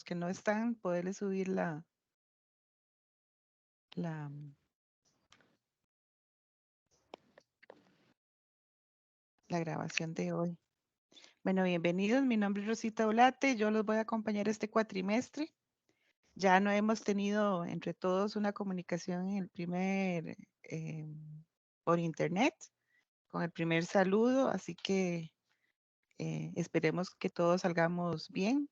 que no están, poderles subir la, la grabación de hoy. Bueno, bienvenidos. Mi nombre es Rosita Olate. Yo los voy a acompañar este cuatrimestre. Ya no hemos tenido entre todos una comunicación en el primer, por internet, con el primer saludo, así que esperemos que todos salgamos bien.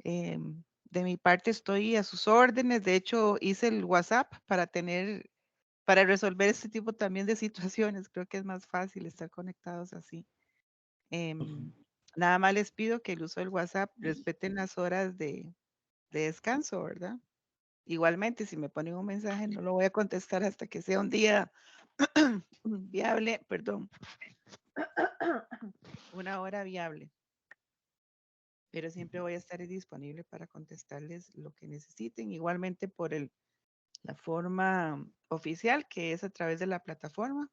De mi parte estoy a sus órdenes. De hecho, hice el WhatsApp para resolver este tipo también de situaciones. Creo que es más fácil estar conectados así. Nada más les pido que el uso del WhatsApp respeten las horas de descanso, ¿verdad? Igualmente, si me ponen un mensaje, no lo voy a contestar hasta que sea un día viable, perdón, una hora viable. Pero siempre voy a estar disponible para contestarles lo que necesiten. Igualmente por la forma oficial, que es a través de la plataforma.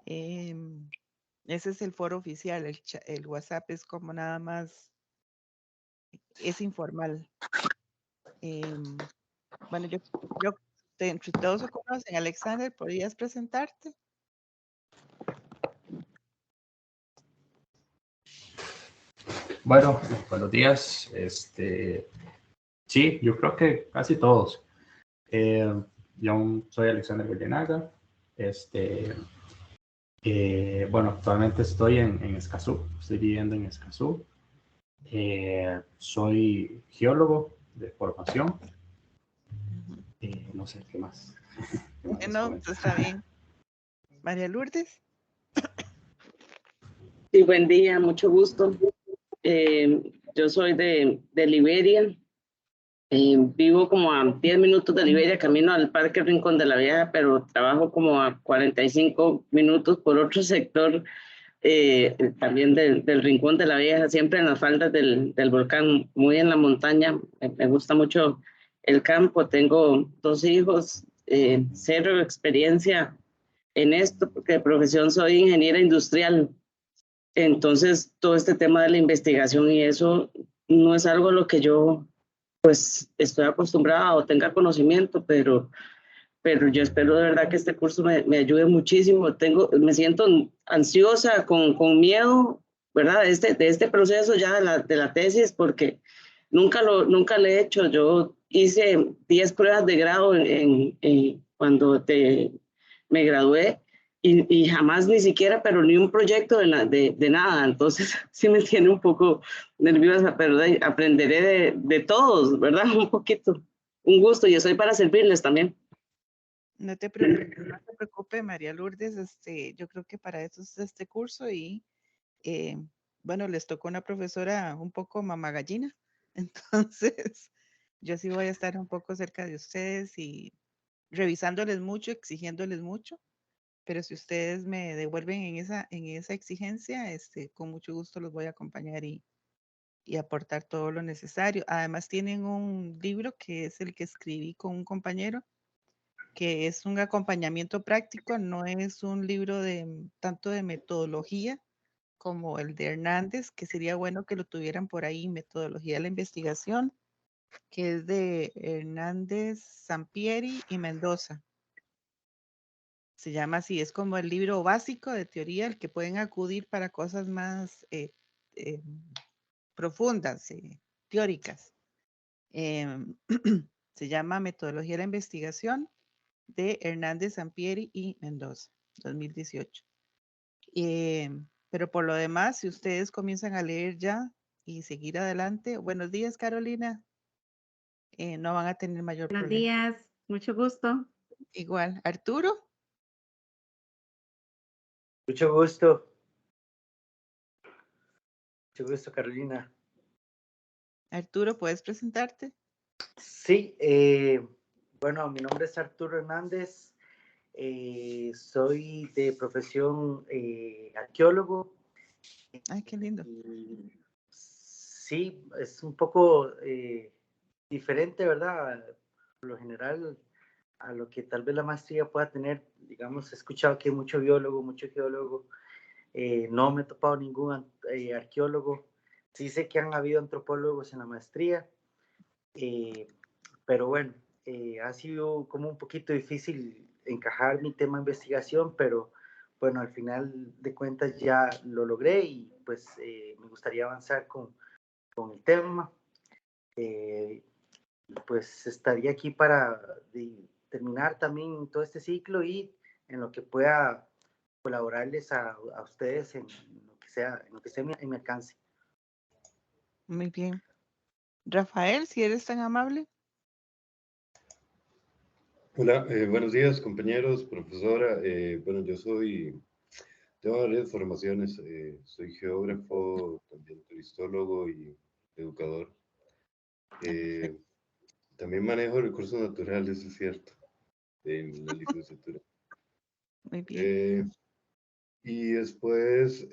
Ese es el foro oficial. El WhatsApp es como nada más, es informal. Bueno, entre todos se conocen. Alexander, ¿podrías presentarte? Bueno, buenos días. Sí, yo creo que casi todos. Yo soy Alexander Goyenaga. Bueno, actualmente estoy en Escazú. Estoy viviendo en Escazú. Soy geólogo de formación. No sé qué más. ¿Qué más les No, comento? está bien. María Lourdes. Sí, buen día, mucho gusto. Yo soy de Liberia. Vivo como a 10 minutos de Liberia, camino al Parque Rincón de la Vieja, pero trabajo como a 45 minutos por otro sector, también del Rincón de la Vieja, siempre en las faldas del volcán, muy en la montaña. Me gusta mucho el campo. Tengo 2 hijos, cero experiencia en esto, porque de profesión soy ingeniera industrial. Entonces, todo este tema de la investigación y eso no es algo a lo que yo pues estoy acostumbrada o tenga conocimiento, pero yo espero de verdad que este curso me ayude muchísimo. Me siento ansiosa, con miedo, ¿verdad? De este proceso ya de la tesis, porque nunca lo he hecho. Yo hice 10 pruebas de grado cuando me gradué y jamás ni siquiera, pero ni un proyecto de nada. Entonces sí me tiene un poco nerviosa, pero aprenderé de todos, ¿verdad? Un poquito. Un gusto y estoy para servirles también. No te preocupes, María Lourdes. Yo creo que para eso es este curso y bueno, les tocó una profesora un poco mamagallina. Entonces, yo sí voy a estar un poco cerca de ustedes y revisándoles mucho, exigiéndoles mucho. Pero si ustedes me devuelven en esa exigencia, con mucho gusto los voy a acompañar y aportar todo lo necesario. Además, tienen un libro que es el que escribí con un compañero, que es un acompañamiento práctico, no es un libro tanto de metodología como el de Hernández, que sería bueno que lo tuvieran por ahí, metodología de la investigación, que es de Hernández, Sampieri y Mendoza. Se llama así, es como el libro básico de teoría, al que pueden acudir para cosas más profundas, teóricas. Se llama Metodología de la Investigación de Hernández, Sampieri y Mendoza, 2018. Pero por lo demás, si ustedes comienzan a leer ya y seguir adelante, buenos días, Carolina, no van a tener mayor Buenos problema. días, mucho gusto. Igual, Arturo. Mucho gusto. Mucho gusto, Carolina. Arturo, ¿puedes presentarte? Sí, bueno, mi nombre es Arturo Hernández. Soy de profesión arqueólogo. Ay, qué lindo. Sí, es un poco diferente, ¿verdad? Por lo general, a lo que tal vez la maestría pueda tener. Digamos, he escuchado que hay mucho biólogo, mucho geólogo. No me he topado ningún arqueólogo. Sí sé que han habido antropólogos en la maestría, Pero bueno, ha sido como un poquito difícil encajar mi tema de investigación, pero bueno, al final de cuentas ya lo logré y pues me gustaría avanzar con el tema. Pues estaría aquí para terminar también todo este ciclo y en lo que pueda colaborarles a ustedes en lo que sea en mi alcance. Muy bien. Rafael, si eres tan amable. Hola, buenos días compañeros, profesora. Bueno, tengo varias formaciones. Soy geógrafo, también turistólogo y educador. Perfecto. También manejo recursos naturales, es cierto, en la licenciatura. Muy bien. Y después,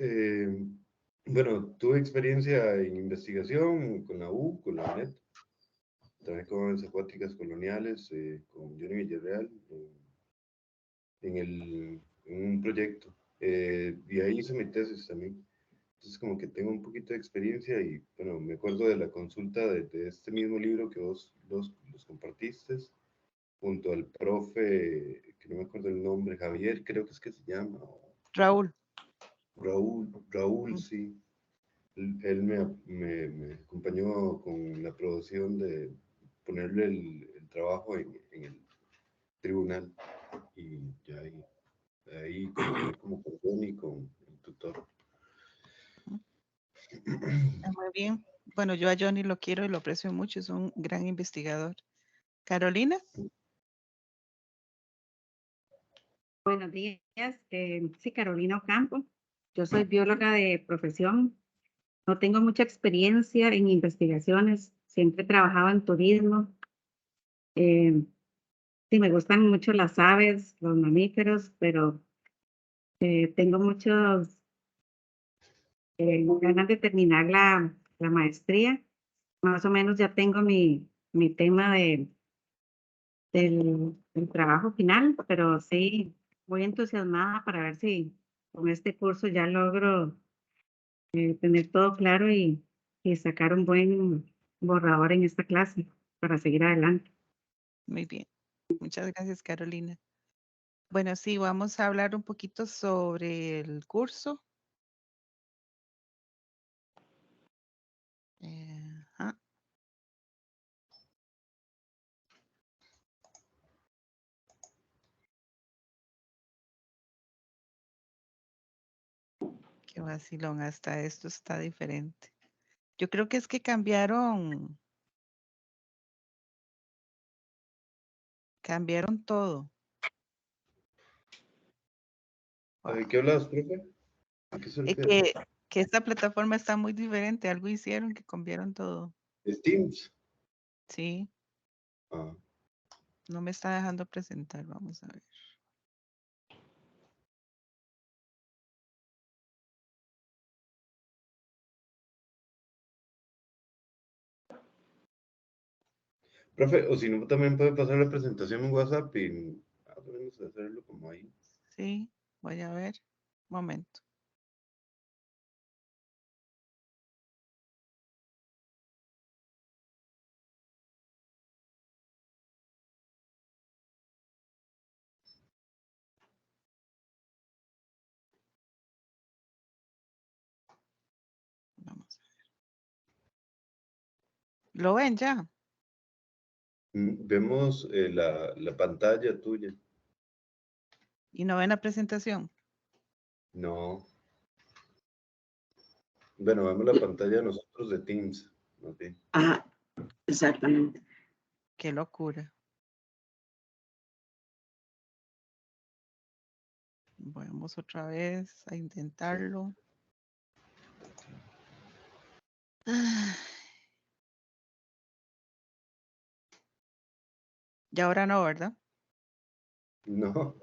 bueno, tuve experiencia en investigación con la U, con la UNED. Trabajé con aves acuáticas coloniales, con Johnny Villarreal, en un proyecto. Y ahí hice mi tesis también. Entonces, como que tengo un poquito de experiencia y, bueno, me acuerdo de la consulta de este mismo libro que vos los compartiste, junto al profe, que no me acuerdo el nombre, Javier, creo que es que se llama, o Raúl. Raúl, sí. Él me acompañó con la aprobación de ponerle el trabajo en el tribunal y ya ahí continué como con Johnny, con el tutor. Muy bien. Bueno, yo a Johnny lo quiero y lo aprecio mucho. Es un gran investigador. Carolina. Buenos días, sí, Carolina Ocampo. Yo soy bióloga de profesión. No tengo mucha experiencia en investigaciones. Siempre he trabajado en turismo. Eh, sí, me gustan mucho las aves, los mamíferos, pero tengo muchos ganas de terminar la maestría. Más o menos ya tengo mi tema del trabajo final, pero sí, muy entusiasmada para ver si con este curso ya logro tener todo claro y sacar un buen borrador en esta clase para seguir adelante. Muy bien. Muchas gracias, Carolina. Bueno, sí, vamos a hablar un poquito sobre el curso. Ajá. Qué vacilón, hasta esto está diferente. Yo creo que es que cambiaron todo. ¿De qué hablas, profe? ¿A qué se Es refiere? que esta plataforma está muy diferente. Algo hicieron que cambiaron todo. ¿Es Teams? Sí, Ah, no me está dejando presentar. Vamos a ver. profe, o si no, también puede pasar la presentación en WhatsApp y podemos hacerlo como ahí. Sí, voy a ver. Momento. Vamos a ver. ¿Lo ven ya? Vemos la pantalla tuya. ¿Y no ven la presentación? No. Bueno, vemos la pantalla de nosotros de Teams. Okay. Ajá, exactamente. Qué locura. Vamos otra vez a intentarlo. Ah, y ahora no, ¿verdad? No.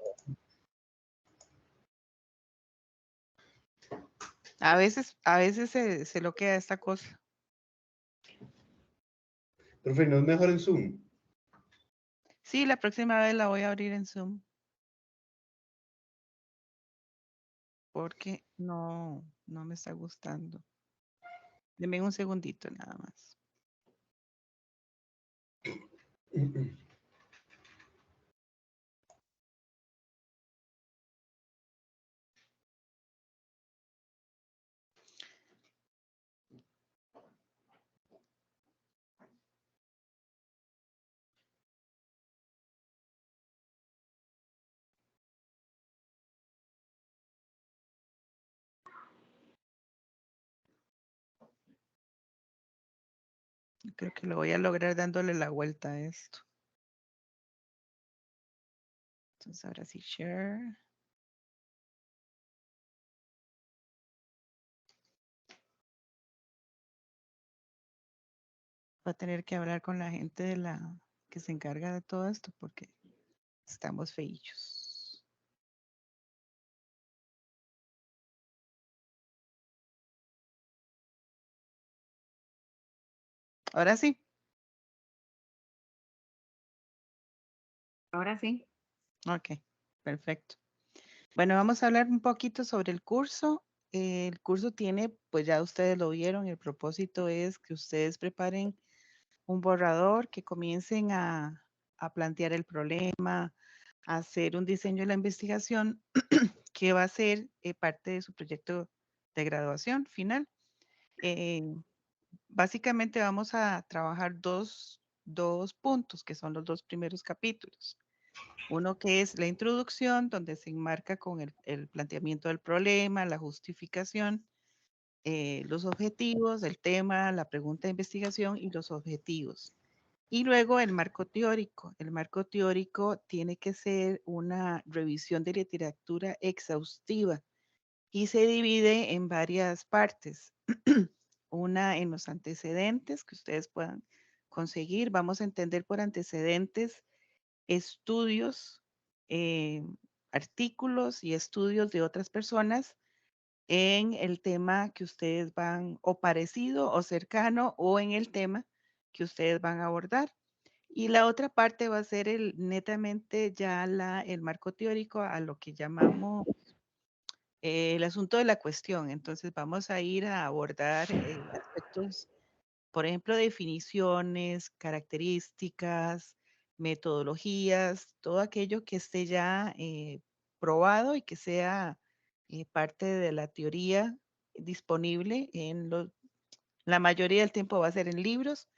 A veces se lo queda esta cosa. Profe, ¿no es mejor en Zoom? Sí, la próxima vez la voy a abrir en Zoom. Porque no me está gustando. Deme un segundito nada más. Creo que lo voy a lograr dándole la vuelta a esto. Entonces ahora sí, share. Va a tener que hablar con la gente de la que se encarga de todo esto porque estamos feillos. Ahora sí. Ahora sí. Ok, perfecto. Bueno, vamos a hablar un poquito sobre el curso. El curso tiene, pues ya ustedes lo vieron, el propósito es que ustedes preparen un borrador, que comiencen a plantear el problema, a hacer un diseño de la investigación que va a ser parte de su proyecto de graduación final. Básicamente vamos a trabajar dos puntos, que son los dos primeros capítulos. Uno que es la introducción, donde se enmarca con el planteamiento del problema, la justificación, los objetivos, el tema, la pregunta de investigación y los objetivos. Y luego el marco teórico. El marco teórico tiene que ser una revisión de literatura exhaustiva y se divide en varias partes. Una en los antecedentes que ustedes puedan conseguir. Vamos a entender por antecedentes estudios, artículos y estudios de otras personas en el tema que ustedes van, o parecido o cercano, o en el tema que ustedes van a abordar. Y la otra parte va a ser netamente ya el marco teórico a lo que llamamos el asunto de la cuestión. Entonces vamos a ir a abordar aspectos, por ejemplo, definiciones, características, metodologías, todo aquello que esté ya probado y que sea parte de la teoría disponible la mayoría del tiempo va a ser en libros,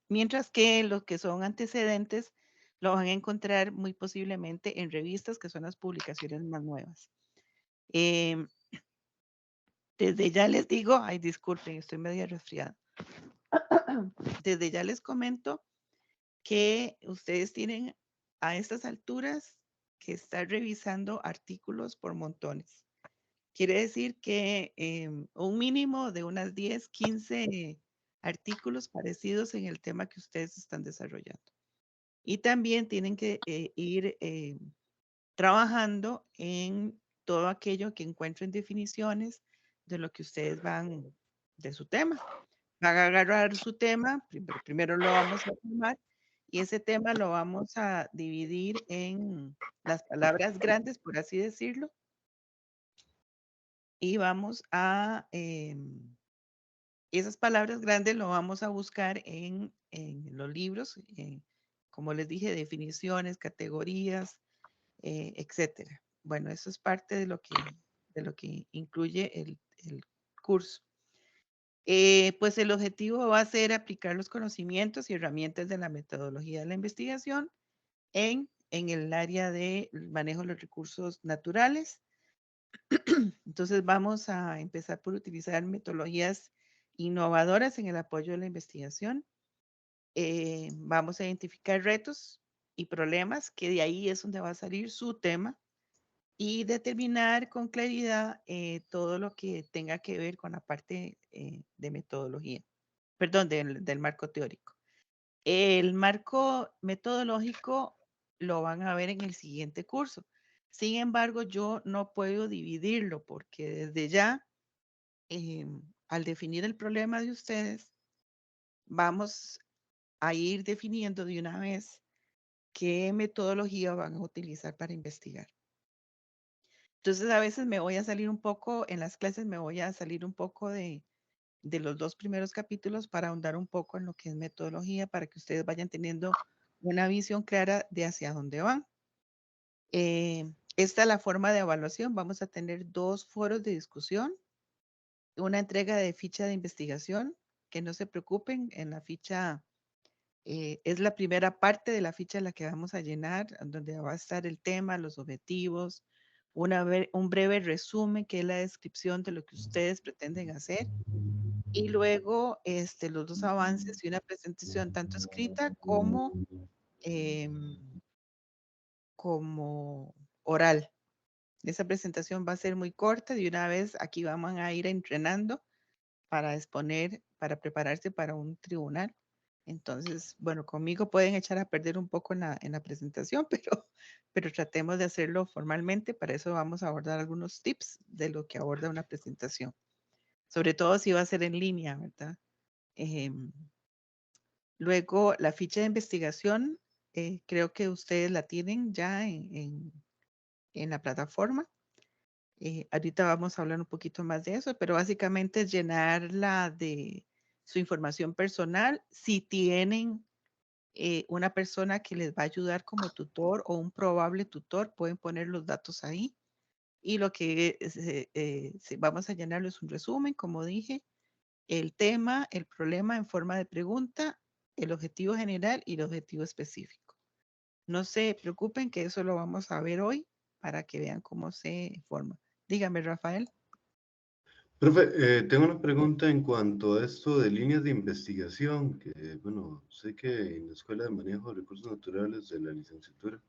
mientras que los que son antecedentes lo van a encontrar muy posiblemente en revistas, que son las publicaciones más nuevas. Em, desde ya les digo, ay, disculpen, estoy medio resfriada. Desde ya les comento que ustedes tienen a estas alturas que estar revisando artículos por montones. Quiere decir que un mínimo de unas 10, 15 artículos parecidos en el tema que ustedes están desarrollando. Y también tienen que ir trabajando en todo aquello que encuentren definiciones de lo que ustedes van, de su tema. Van a agarrar su tema, primero lo vamos a formar y ese tema lo vamos a dividir en las palabras grandes, por así decirlo, y vamos a, esas palabras grandes lo vamos a buscar en los libros, como les dije, definiciones, categorías, etcétera. Bueno, eso es parte de lo que incluye el curso. Pues el objetivo va a ser aplicar los conocimientos y herramientas de la metodología de la investigación en el área de manejo de los recursos naturales. Entonces vamos a empezar por utilizar metodologías innovadoras en el apoyo de la investigación. Vamos a identificar retos y problemas, que de ahí es donde va a salir su tema, y determinar con claridad todo lo que tenga que ver con la parte de metodología, perdón, del marco teórico. El marco metodológico lo van a ver en el siguiente curso. Sin embargo, yo no puedo dividirlo porque desde ya, al definir el problema de ustedes, vamos a ir definiendo de una vez qué metodología van a utilizar para investigar. Entonces, a veces me voy a salir un poco, en las clases me voy a salir un poco de de los 2 primeros capítulos para ahondar un poco en lo que es metodología, para que ustedes vayan teniendo una visión clara de hacia dónde van. Esta es la forma de evaluación. Vamos a tener 2 foros de discusión, una entrega de ficha de investigación, que no se preocupen, en la ficha es la primera parte de la ficha la que vamos a llenar, donde va a estar el tema, los objetivos, un breve resumen, que es la descripción de lo que ustedes pretenden hacer, y luego los 2 avances y una presentación tanto escrita como oral. Esa presentación va a ser muy corta. De una vez aquí vamos a ir entrenando para exponer, para prepararse para un tribunal. Entonces, bueno, conmigo pueden echar a perder un poco en la presentación, pero tratemos de hacerlo formalmente. Para eso vamos a abordar algunos tips de lo que aborda una presentación. Sobre todo si va a ser en línea, ¿verdad? Luego, la ficha de investigación, creo que ustedes la tienen ya en la plataforma. Ahorita vamos a hablar un poquito más de eso, pero básicamente es llenarla de su información personal. Si tienen una persona que les va a ayudar como tutor o un probable tutor, pueden poner los datos ahí. Y lo que vamos a llenarlo es un resumen, como dije, el tema, el problema en forma de pregunta, el objetivo general y el objetivo específico. No se preocupen que eso lo vamos a ver hoy para que vean cómo se forma. Dígame, Rafael. Profe, tengo una pregunta en cuanto a esto de líneas de investigación, que bueno, sé que en la Escuela de Manejo de Recursos Naturales de la licenciatura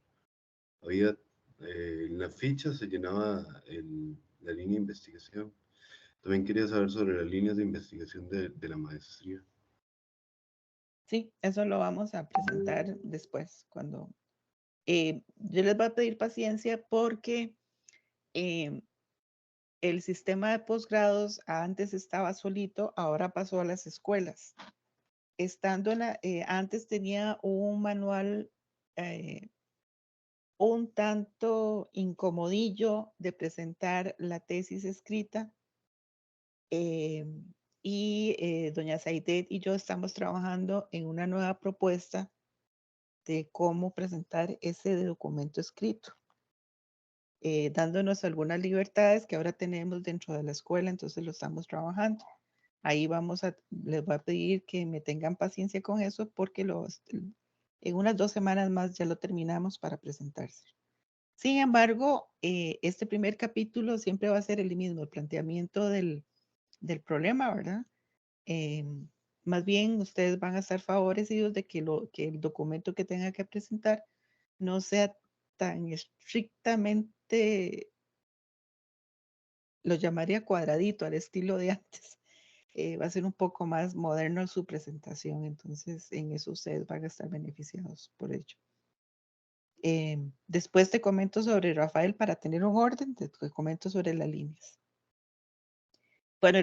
había, en la ficha se llenaba la línea de investigación. También quería saber sobre las líneas de investigación de la maestría. Sí, eso lo vamos a presentar después, cuando yo les voy a pedir paciencia porque el sistema de posgrados antes estaba solito, ahora pasó a las escuelas. Antes tenía un manual un tanto incomodillo de presentar la tesis escrita y doña Saidet y yo estamos trabajando en una nueva propuesta de cómo presentar ese documento escrito, dándonos algunas libertades que ahora tenemos dentro de la escuela, entonces lo estamos trabajando. Ahí les voy a pedir que me tengan paciencia con eso porque en unas 2 semanas más ya lo terminamos para presentarse. Sin embargo, este primer capítulo siempre va a ser el mismo, el planteamiento del problema, ¿verdad? Más bien ustedes van a estar favorecidos de que el documento que tenga que presentar no sea tan estrictamente, lo llamaría cuadradito al estilo de antes. Va a ser un poco más moderno su presentación, entonces en eso ustedes van a estar beneficiados por ello. Después te comento sobre Rafael para tener un orden, te comento sobre las líneas. Bueno,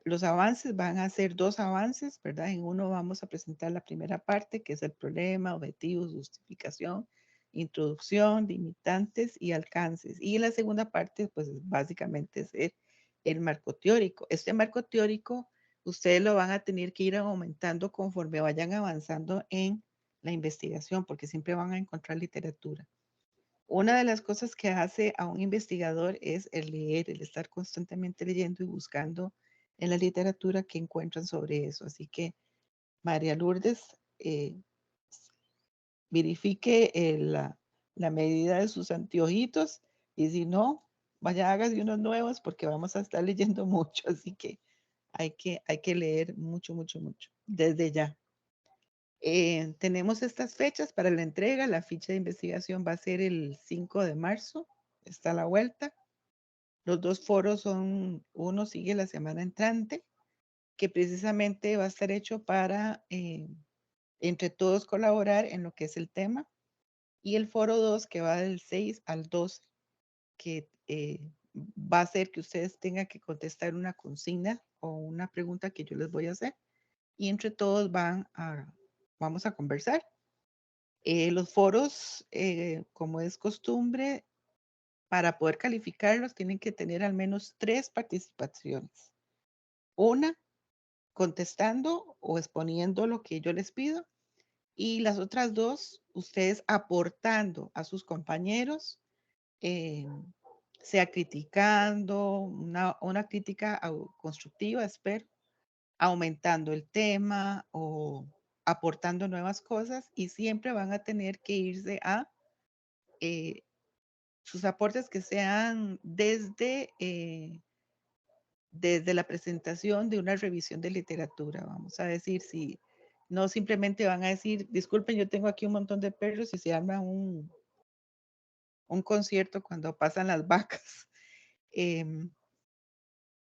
los avances van a ser 2 avances, ¿verdad? En uno vamos a presentar la primera parte, que es el problema, objetivos, justificación, introducción, limitantes y alcances. Y la segunda parte, pues básicamente es el marco teórico. Este marco teórico, ustedes lo van a tener que ir aumentando conforme vayan avanzando en la investigación, porque siempre van a encontrar literatura. Una de las cosas que hace a un investigador es el leer, el estar constantemente leyendo y buscando en la literatura que encuentran sobre eso. Así que, María Lourdes, verifique la medida de sus anteojitos y si no, vaya, hágase unos nuevos porque vamos a estar leyendo mucho. Así que hay que leer mucho, mucho, mucho, desde ya. Tenemos estas fechas para la entrega. La ficha de investigación va a ser el 5 de marzo. Está a la vuelta. Los 2 foros uno sigue la semana entrante, que precisamente va a estar hecho para entre todos colaborar en lo que es el tema. Y el foro 2 que va del 6 al 12, que va a ser que ustedes tengan que contestar una consigna o una pregunta que yo les voy a hacer. Y entre todos vamos a conversar. Los foros, como es costumbre, para poder calificarlos tienen que tener al menos 3 participaciones. Una contestando o exponiendo lo que yo les pido. Y las otras dos, ustedes aportando a sus compañeros, sea criticando, una crítica constructiva, espero, aumentando el tema o aportando nuevas cosas, y siempre van a tener que irse a sus aportes que sean desde la presentación de una revisión de literatura. Vamos a decir, si no simplemente van a decir, disculpen, yo tengo aquí un montón de perros y se arma un concierto cuando pasan las vacas.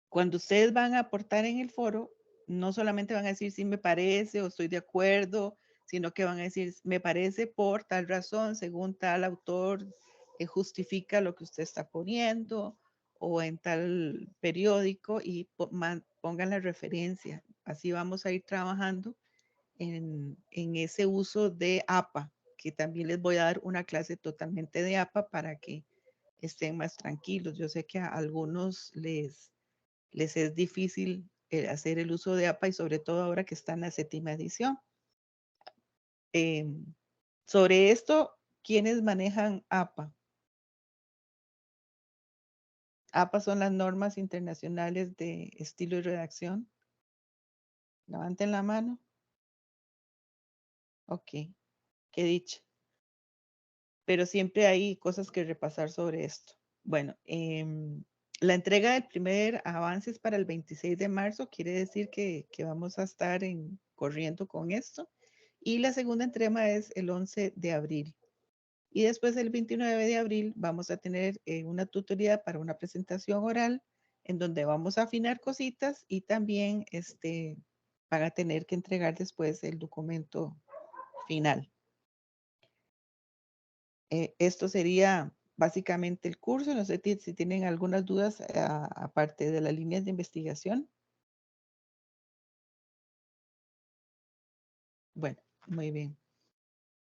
Cuando ustedes van a aportar en el foro, no solamente van a decir si me parece o estoy de acuerdo, sino que van a decir me parece por tal razón, según tal autor, justifica lo que usted está poniendo, o en tal periódico, y pongan la referencia. Así vamos a ir trabajando en ese uso de APA, que también les voy a dar una clase totalmente de APA para que estén más tranquilos. Yo sé que a algunos les es difícil hacer el uso de APA, y sobre todo ahora que está en la 7ª edición. Sobre esto, ¿quiénes manejan APA? APA son las normas internacionales de estilo y redacción. Levanten la mano. Ok, qué dicha. Pero siempre hay cosas que repasar sobre esto. Bueno, la entrega del primer avance es para el 26 de marzo, quiere decir que vamos a estar corriendo con esto. Y la segunda entrega es el 11 de abril. Y después el 29 de abril vamos a tener una tutoría para una presentación oral en donde vamos a afinar cositas, y también van a tener que entregar después el documento final. Esto sería básicamente el curso. No sé si tienen algunas dudas aparte de las líneas de investigación. Bueno, muy bien.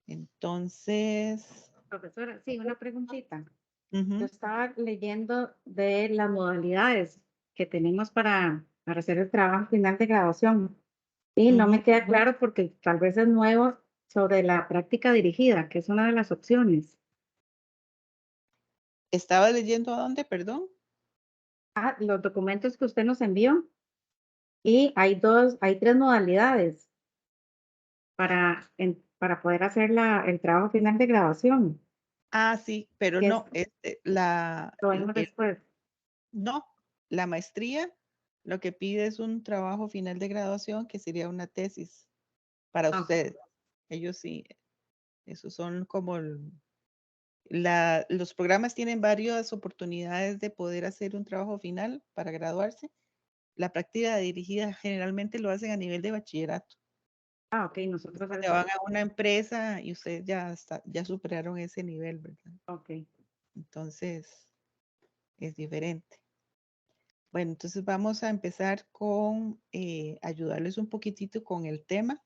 Entonces, Profesora, sí, una preguntita. ujú, Yo estaba leyendo de las modalidades que tenemos para hacer el trabajo final de graduación, y no me queda claro porque tal vez es nuevo sobre la práctica dirigida, que es una de las opciones. ¿estaba leyendo a dónde, perdón? Los documentos que usted nos envió, y hay tres modalidades para poder hacer el trabajo final de graduación, Ah, sí, pero que no, lo vemos después. no, la maestría lo que pide es un trabajo final de graduación, que sería una tesis para Ah, ustedes. Ellos sí, esos son como los programas tienen varias oportunidades de poder hacer un trabajo final para graduarse. La práctica dirigida generalmente lo hacen a nivel de bachillerato. ok, nosotros Cuando eso. van a una empresa y ustedes ya superaron ese nivel, ¿verdad? Ok. Entonces es diferente. Bueno, entonces vamos a empezar con ayudarles un poquitito con el tema,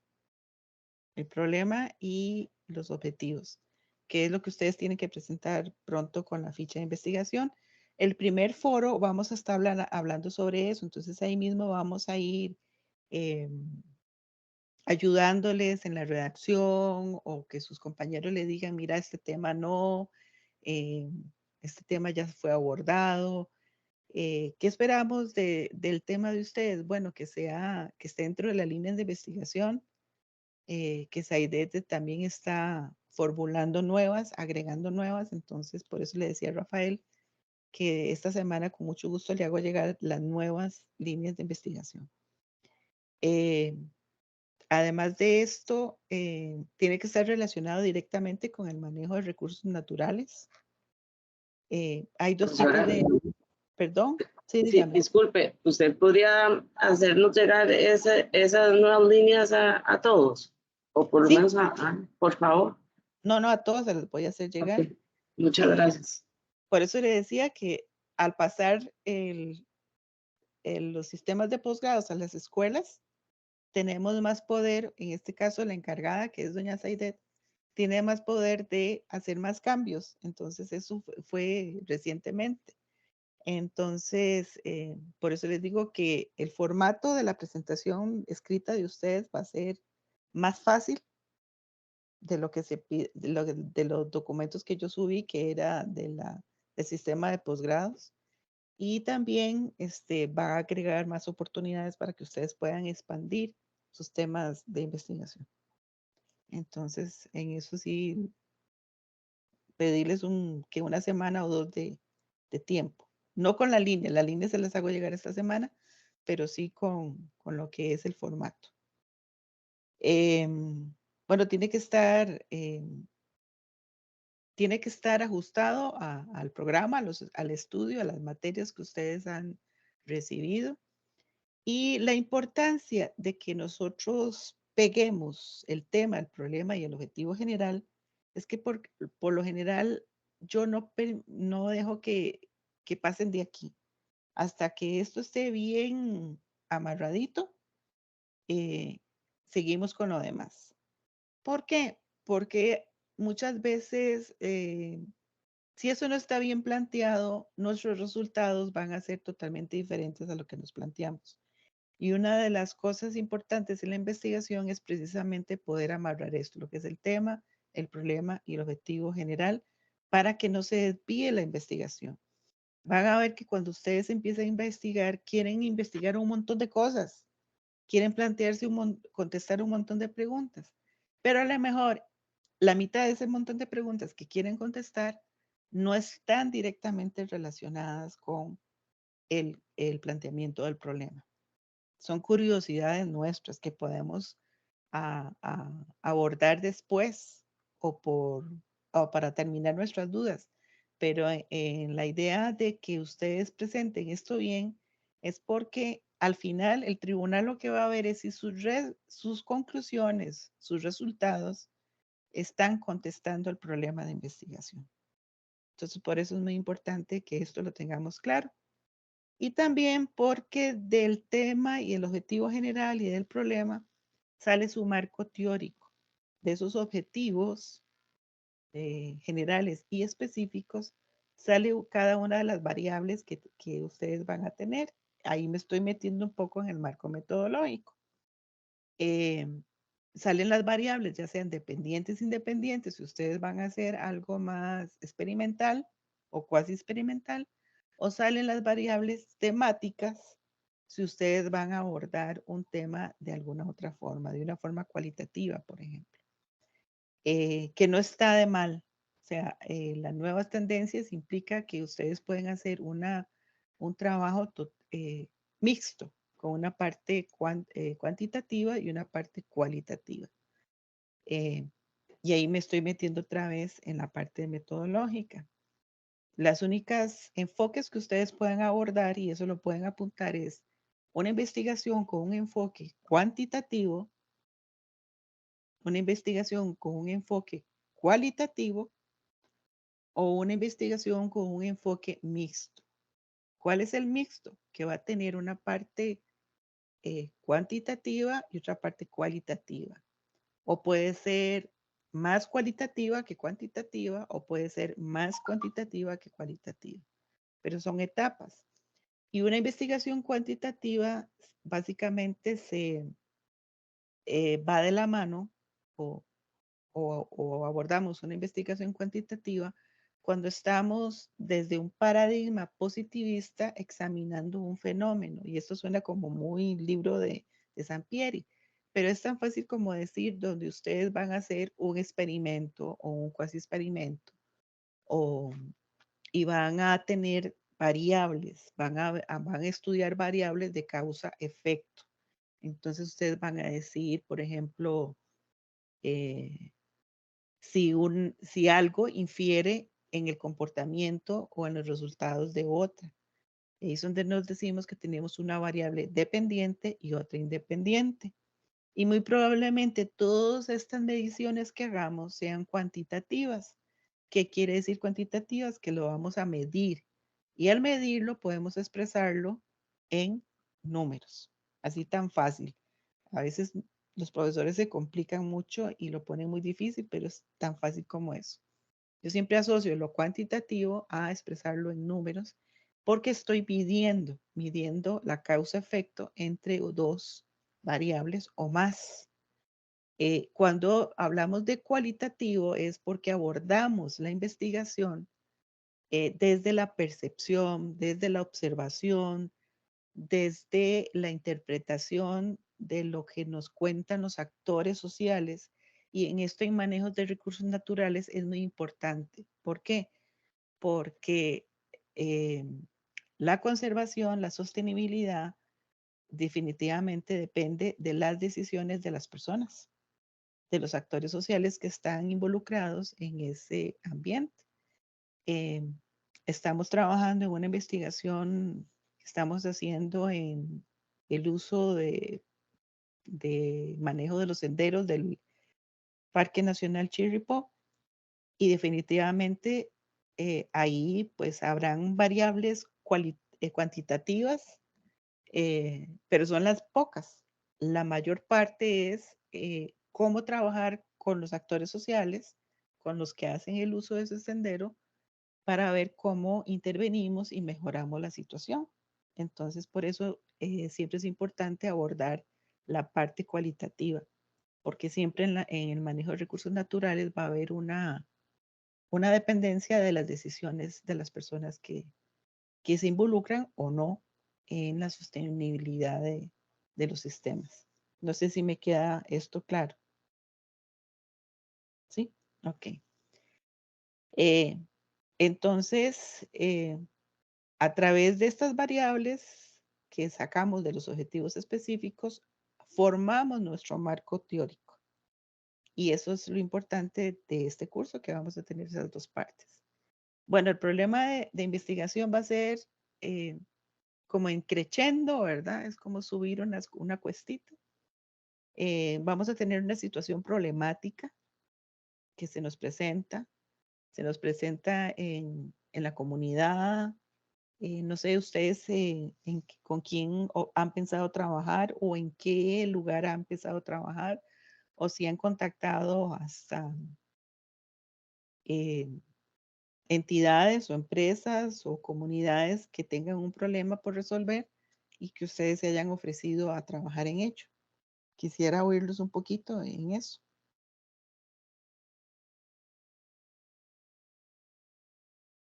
el problema y los objetivos, que es lo que ustedes tienen que presentar pronto con la ficha de investigación. El primer foro vamos a estar hablando sobre eso, entonces ahí mismo vamos a ir ayudándoles en la redacción, o que sus compañeros le digan, mira, este tema no, este tema ya fue abordado. ¿Qué esperamos del tema de ustedes? Bueno, que esté dentro de las líneas de investigación, que SAIDET también está formulando nuevas, agregando nuevas. Entonces, por eso le decía a Rafael que esta semana con mucho gusto le hago llegar las nuevas líneas de investigación. Además de esto, tiene que estar relacionado directamente con el manejo de recursos naturales. Hay dos tipos de... Perdón, sí, Sí, dígame. disculpe, ¿usted podría hacernos llegar esas nuevas líneas a todos? O por lo Sí, menos por favor. no, a todos se les voy a hacer llegar. Ok, muchas gracias. Por eso le decía que al pasar los sistemas de posgrados a las escuelas, tenemos más poder. En este caso, la encargada, que es doña Saidet, tiene más poder de hacer más cambios. Entonces, eso fue recientemente. Entonces, por eso les digo que el formato de la presentación escrita de ustedes va a ser más fácil de lo que se pide, de los documentos que yo subí, que era del sistema de posgrados. Y también va a agregar más oportunidades para que ustedes puedan expandir sus temas de investigación. Entonces, en eso sí, pedirles que una semana o dos de tiempo. No con la línea se las hago llegar esta semana, pero sí con lo que es el formato. Bueno, tiene que estar ajustado al programa, al estudio, a las materias que ustedes han recibido. Y la importancia de que nosotros peguemos el tema, el problema y el objetivo general es que por lo general yo no dejo que pasen de aquí. Hasta que esto esté bien amarradito, seguimos con lo demás. ¿Por qué? Porque muchas veces, si eso no está bien planteado, nuestros resultados van a ser totalmente diferentes a lo que nos planteamos. Y una de las cosas importantes en la investigación es precisamente poder amarrar esto, lo que es el tema, el problema y el objetivo general, para que no se desvíe la investigación. Van a ver que cuando ustedes empiezan a investigar, quieren investigar un montón de cosas, quieren plantearse contestar un montón de preguntas, pero a lo mejor la mitad de ese montón de preguntas que quieren contestar no están directamente relacionadas con el planteamiento del problema. Son curiosidades nuestras que podemos abordar después o para terminar nuestras dudas. Pero en la idea de que ustedes presenten esto bien es porque al final el tribunal lo que va a ver es si sus conclusiones, sus resultados están contestando el problema de investigación. Entonces, por eso es muy importante que esto lo tengamos claro. Y también porque del tema y el objetivo general y del problema sale su marco teórico. De esos objetivos generales y específicos sale cada una de las variables que ustedes van a tener. Ahí me estoy metiendo un poco en el marco metodológico. Salen las variables, ya sean dependientes, independientes, si ustedes van a hacer algo más experimental o cuasi experimental, o salen las variables temáticas si ustedes van a abordar un tema de alguna otra forma, de una forma cualitativa, por ejemplo, que no está de mal. O sea, las nuevas tendencias implica que ustedes pueden hacer un trabajo mixto, con una parte cuantitativa y una parte cualitativa. Y ahí me estoy metiendo otra vez en la parte metodológica. Las únicas enfoques que ustedes pueden abordar, y eso lo pueden apuntar, es una investigación con un enfoque cuantitativo, una investigación con un enfoque cualitativo o una investigación con un enfoque mixto. ¿Cuál es el mixto? Que va a tener una parte cuantitativa y otra parte cualitativa. O puede ser más cualitativa que cuantitativa o puede ser más cuantitativa que cualitativa. Pero son etapas. Y una investigación cuantitativa básicamente va de la mano o abordamos una investigación cuantitativa cuando estamos desde un paradigma positivista examinando un fenómeno. Y esto suena como muy libro de Sampieri, pero es tan fácil como decir donde ustedes van a hacer un experimento o un cuasi experimento y van a tener variables, van a estudiar variables de causa-efecto. Entonces ustedes van a decir, por ejemplo, si algo infiere en el comportamiento o en los resultados de otra. Ahí es donde nos decimos que tenemos una variable dependiente y otra independiente. Y muy probablemente todas estas mediciones que hagamos sean cuantitativas. ¿Qué quiere decir cuantitativas? Que lo vamos a medir. Y al medirlo podemos expresarlo en números. Así tan fácil. A veces los profesores se complican mucho y lo ponen muy difícil, pero es tan fácil como eso. Yo siempre asocio lo cuantitativo a expresarlo en números porque estoy midiendo la causa-efecto entre dos variables o más. Cuando hablamos de cualitativo es porque abordamos la investigación desde la percepción, desde la observación, desde la interpretación de lo que nos cuentan los actores sociales, y en esto en manejos de recursos naturales es muy importante. ¿Por qué? Porque la conservación, la sostenibilidad, definitivamente depende de las decisiones de las personas, de los actores sociales que están involucrados en ese ambiente. Estamos trabajando en una investigación que estamos haciendo en el uso de manejo de los senderos del Parque Nacional Chirripó, y definitivamente ahí pues habrán variables cuantitativas, pero son las pocas. La mayor parte es cómo trabajar con los actores sociales, con los que hacen el uso de ese sendero, para ver cómo intervenimos y mejoramos la situación. Entonces, por eso siempre es importante abordar la parte cualitativa, porque siempre en el manejo de recursos naturales va a haber una dependencia de las decisiones de las personas que se involucran o no en la sostenibilidad de los sistemas. No sé si me queda esto claro. ¿Sí? Ok. Entonces, a través de estas variables que sacamos de los objetivos específicos, formamos nuestro marco teórico. Y eso es lo importante de este curso, que vamos a tener esas dos partes. Bueno, el problema de investigación va a ser como increciendo, ¿verdad? Es como subir una cuestita. Vamos a tener una situación problemática que se nos presenta en la comunidad. No sé ustedes con quién han pensado trabajar o en qué lugar han empezado a trabajar, o si han contactado hasta entidades o empresas o comunidades que tengan un problema por resolver y que ustedes se hayan ofrecido a trabajar en ello. Quisiera oírlos un poquito en eso.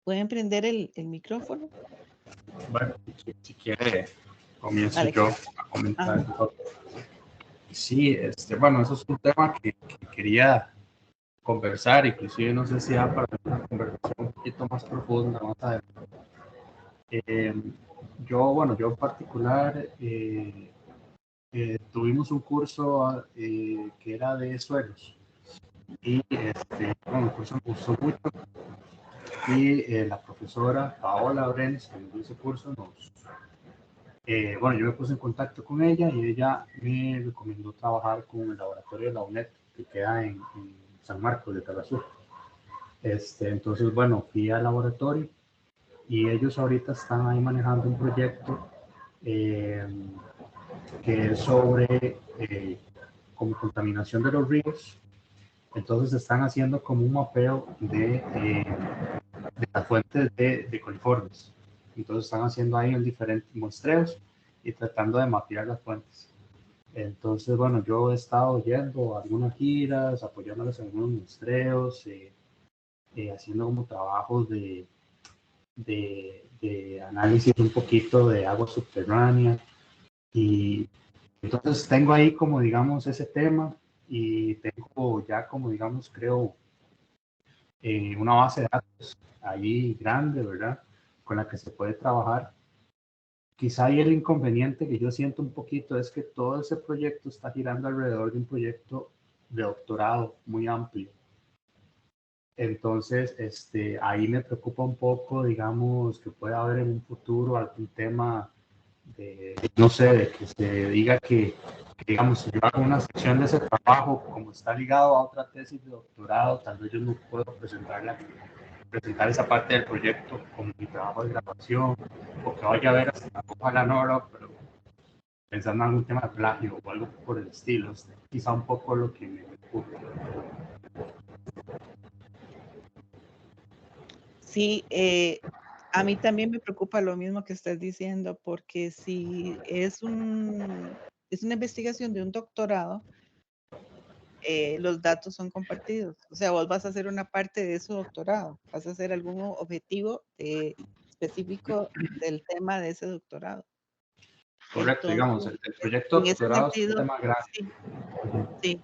¿Pueden prender el micrófono? Bueno, si quiere, comienzo Alex. yo a comentar. Sí, bueno, eso es un tema que quería conversar, inclusive no sé si da para una conversación un poquito más profunda más adelante. Yo en particular tuvimos un curso que era de suelos y bueno, el curso me gustó mucho y la profesora Paola Orenz, que nos dio ese curso, bueno, yo me puse en contacto con ella y ella me recomendó trabajar con el laboratorio de la UNED que queda en San Marcos de Tarazú. Entonces, bueno, fui al laboratorio y ellos ahorita están ahí manejando un proyecto que es sobre como contaminación de los ríos. Entonces están haciendo como un mapeo de las fuentes de coliformes. Entonces están haciendo ahí en diferentes muestreos y tratando de mapear las fuentes. Entonces, bueno, yo he estado yendo a algunas giras, apoyándoles en algunos muestreos, haciendo como trabajos de análisis un poquito de agua subterránea. Y entonces tengo ahí como, digamos, ese tema y tengo ya como, digamos, creo, una base de datos ahí grande, ¿verdad? Con la que se puede trabajar. Quizá ahí el inconveniente que yo siento un poquito es que todo ese proyecto está girando alrededor de un proyecto de doctorado muy amplio. Entonces, ahí me preocupa un poco, digamos, que pueda haber en un futuro algún tema de, no sé, de que se diga que, digamos, si yo hago una sección de ese trabajo, como está ligado a otra tesis de doctorado, tal vez yo no puedo presentar esa parte del proyecto como mi trabajo de grabación, o que vaya a ver hasta ojalá no, pero pensando en algún tema de plagio o algo por el estilo, quizá un poco lo que me preocupa. Sí, A mí también me preocupa lo mismo que estás diciendo, porque si es es una investigación de un doctorado, los datos son compartidos. O sea, vos vas a hacer una parte de ese doctorado, vas a hacer algún objetivo específico del tema de ese doctorado. Correcto, digamos, Entonces, el proyecto en ese doctorado es un sentido, tema grande. sí, Ujú. sí.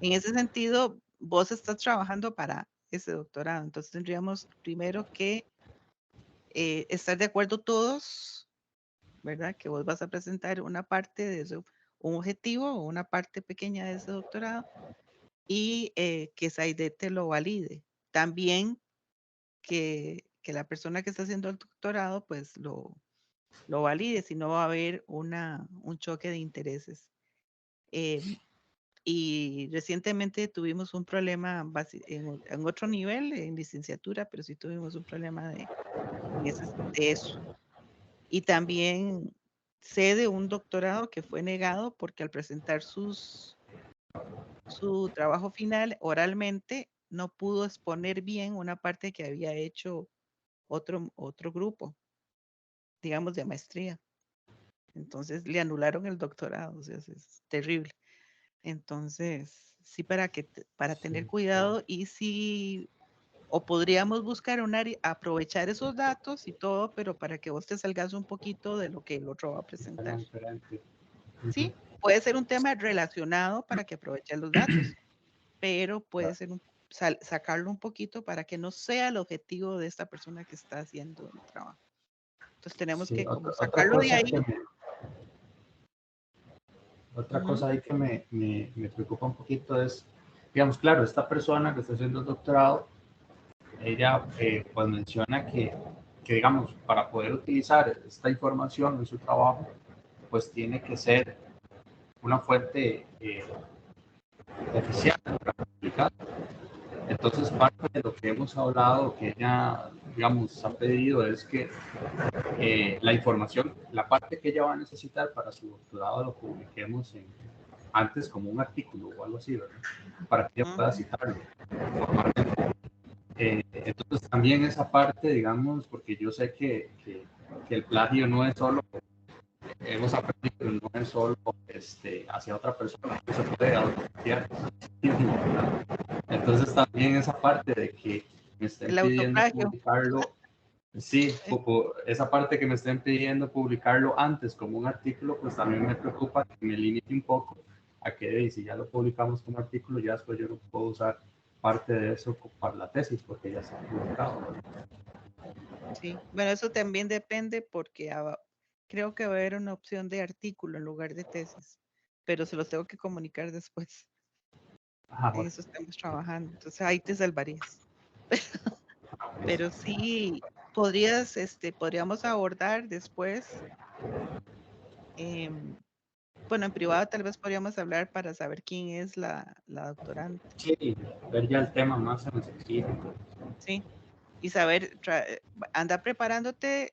En ese sentido, vos estás trabajando para ese doctorado. Entonces tendríamos primero que estar de acuerdo todos, ¿verdad? Que vos vas a presentar una parte de eso, un objetivo o una parte pequeña de ese doctorado y que SAIDE te lo valide. También que la persona que está haciendo el doctorado pues lo valide, si no va a haber un choque de intereses. Eh, y recientemente tuvimos un problema en otro nivel, en licenciatura, pero sí tuvimos un problema de eso. Y también sé de un doctorado que fue negado porque al presentar su trabajo final oralmente no pudo exponer bien una parte que había hecho otro grupo, digamos, de maestría. Entonces le anularon el doctorado, o sea, es terrible. Entonces, sí, para tener Sí, cuidado y si, o podríamos buscar un área, aprovechar esos datos y todo, pero para que vos te salgas un poquito de lo que el otro va a es tema presentar. diferente. Sí, puede ser un tema relacionado para que aproveches los datos, pero puede ser sacarlo un poquito para que no sea el objetivo de esta persona que está haciendo el trabajo. Entonces tenemos Sí, que como otra sacarlo de cosa ahí. otra Ujú, cosa ahí que me preocupa un poquito es, digamos, claro, esta persona que está haciendo el doctorado, ella pues menciona que, digamos, para poder utilizar esta información en su trabajo, pues tiene que ser una fuente oficial para publicar. Entonces, parte de lo que hemos hablado, que ella, digamos, ha pedido es que la información, la parte que ella va a necesitar para su doctorado lo publiquemos antes como un artículo o algo así, ¿verdad? Para que ella pueda ujú. citarlo formalmente. Entonces, también esa parte, digamos, porque yo sé que el plagio no es solo, hemos aprendido, no es solo hacia otra persona, se puede autocopiar. Entonces, también esa parte de que me estén El pidiendo autoplagio. publicarlo. Sí, eh, esa parte que me estén pidiendo publicarlo antes como un artículo, pues también me preocupa que me limite un poco a que si ya lo publicamos como artículo, ya después yo no puedo usar parte de eso para la tesis porque ya está publicado, ¿verdad? Sí, bueno, eso también depende porque creo que va a haber una opción de artículo en lugar de tesis, pero se los tengo que comunicar después. Ajá, En bueno. eso estamos trabajando. Entonces ahí te salvarías. Pero sí, podríamos abordar después. em, bueno, en privado tal vez podríamos hablar para saber quién es la doctorante, Sí, ver ya el tema más en específico. ¿sí? Y saber, andar preparándote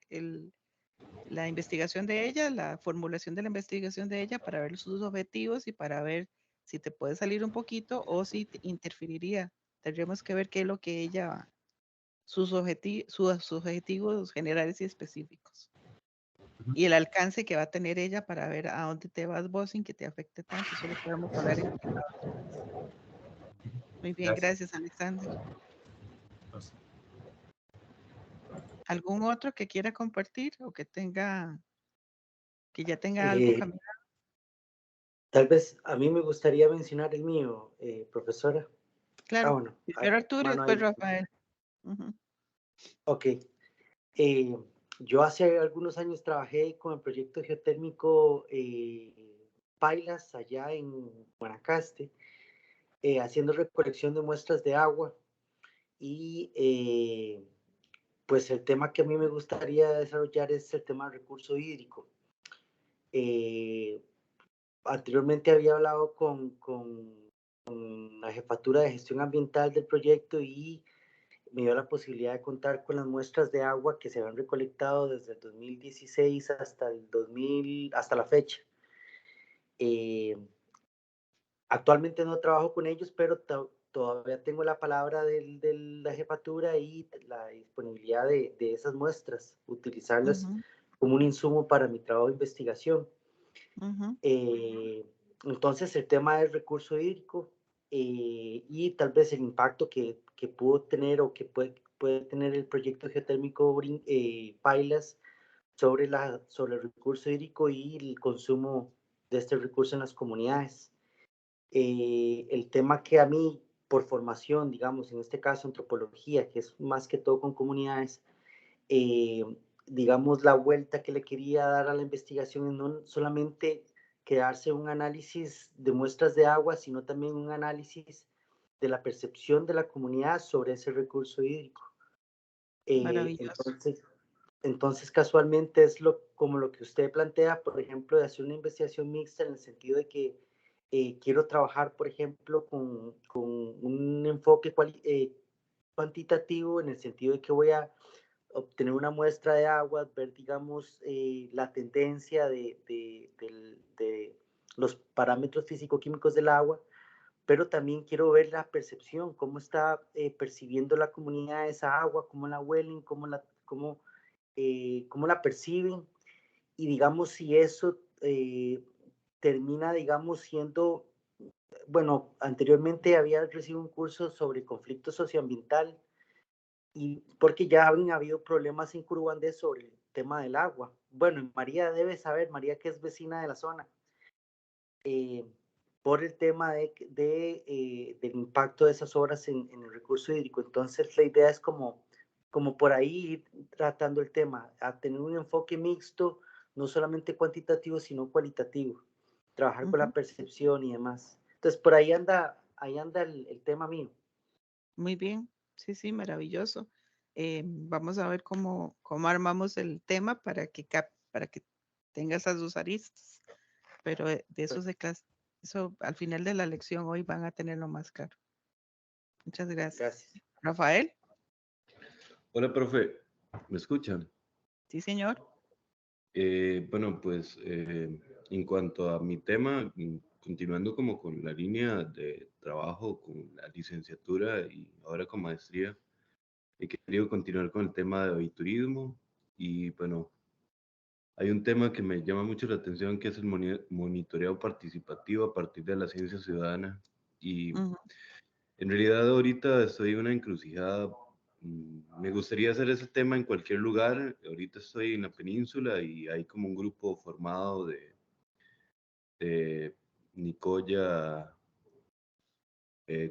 la investigación de ella, la formulación de la investigación de ella para ver sus objetivos y para ver si te puede salir un poquito o si te interferiría. Tendríamos que ver qué es lo que ella, sus objetivos generales y específicos. Y el alcance que va a tener ella para ver a dónde te vas vos sin que te afecte tanto. Eso lo podemos hablar en privado después. Muy bien, Gracias. gracias, Alexander. Pues, ¿Algún otro que quiera compartir o que ya tenga algo Eh, caminado? Tal vez a mí me gustaría mencionar el mío, profesora. Claro. Bueno, Primero Arturo y mano después ahí. Rafael. Ujú, Ok. Eh, yo hace algunos años trabajé con el proyecto geotérmico Pailas allá en Guanacaste, haciendo recolección de muestras de agua y pues el tema que a mí me gustaría desarrollar es el tema del recurso hídrico. Eh, Anteriormente había hablado con la jefatura de gestión ambiental del proyecto y me dio la posibilidad de contar con las muestras de agua que se habían recolectado desde el 2016 hasta el 2000, hasta la fecha. Eh, Actualmente no trabajo con ellos, pero todavía tengo la palabra de la jefatura y la disponibilidad de esas muestras, utilizarlas Ujú, como un insumo para mi trabajo de investigación. ujú, Eh, entonces, el tema del recurso hídrico y tal vez el impacto que pudo tener o que puede tener el proyecto geotérmico Pailas sobre el recurso hídrico y el consumo de este recurso en las comunidades. El tema que a mí, por formación, digamos, en este caso antropología, que es más que todo con comunidades, eh, digamos, la vuelta que le quería dar a la investigación es no solamente quedarse un análisis de muestras de agua, sino también un análisis de la percepción de la comunidad sobre ese recurso hídrico. Eh, maravilloso. entonces, entonces, casualmente es como lo que usted plantea, por ejemplo, de hacer una investigación mixta en el sentido de que quiero trabajar, por ejemplo, con un enfoque cuantitativo en el sentido de que voy a obtener una muestra de agua, ver, digamos, la tendencia de los parámetros físico-químicos del agua, pero también quiero ver la percepción, cómo está percibiendo la comunidad esa agua, cómo la huelen, cómo la perciben y digamos si eso termina, digamos, siendo, bueno, anteriormente había recibido un curso sobre conflicto socioambiental y porque ya habían habido problemas en Curubandé sobre el tema del agua. Bueno, María debe saber, María que es vecina de la zona, eh, por el tema del impacto de esas obras en el recurso hídrico. Entonces la idea es como por ahí ir tratando el tema, a tener un enfoque mixto, no solamente cuantitativo, sino cualitativo, trabajar con la Ujú, percepción y demás. Entonces por ahí anda el tema mío. muy bien, sí, sí, maravilloso. Vamos a ver cómo armamos el tema para que tenga esas dos aristas, pero de eso eso al final de la lección hoy van a tenerlo más claro. Muchas gracias. Gracias. Rafael, Hola, profe, ¿me escuchan? sí, señor. Bueno, pues en cuanto a mi tema, continuando como con la línea de trabajo con la licenciatura y ahora con maestría, he querido continuar con el tema de aviturismo y bueno, hay un tema que me llama mucho la atención que es el monitoreo participativo a partir de la ciencia ciudadana y Ujú, en realidad ahorita estoy en una encrucijada. Me gustaría hacer ese tema en cualquier lugar. Ahorita estoy en la península y hay como un grupo formado de Nicoya,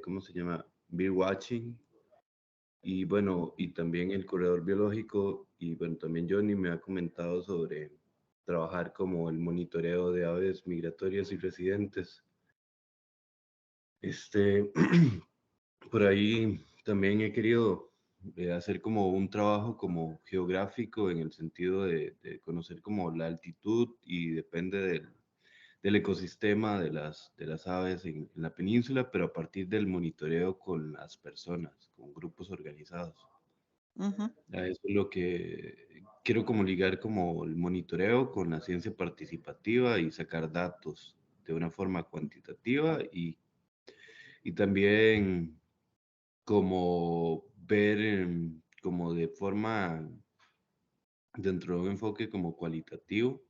¿cómo se llama? Beer Watching. Y bueno, y también el corredor biológico. Y bueno, también Johnny me ha comentado sobre trabajar como el monitoreo de aves migratorias y residentes. Este, por ahí también he querido hacer como un trabajo como geográfico en el sentido de conocer como la altitud y depende del ecosistema de las aves en la península, pero a partir del monitoreo con las personas, con grupos organizados. ujú, A eso es lo que quiero como ligar como el monitoreo con la ciencia participativa y sacar datos de una forma cuantitativa y también como ver como de forma dentro de un enfoque como cualitativo,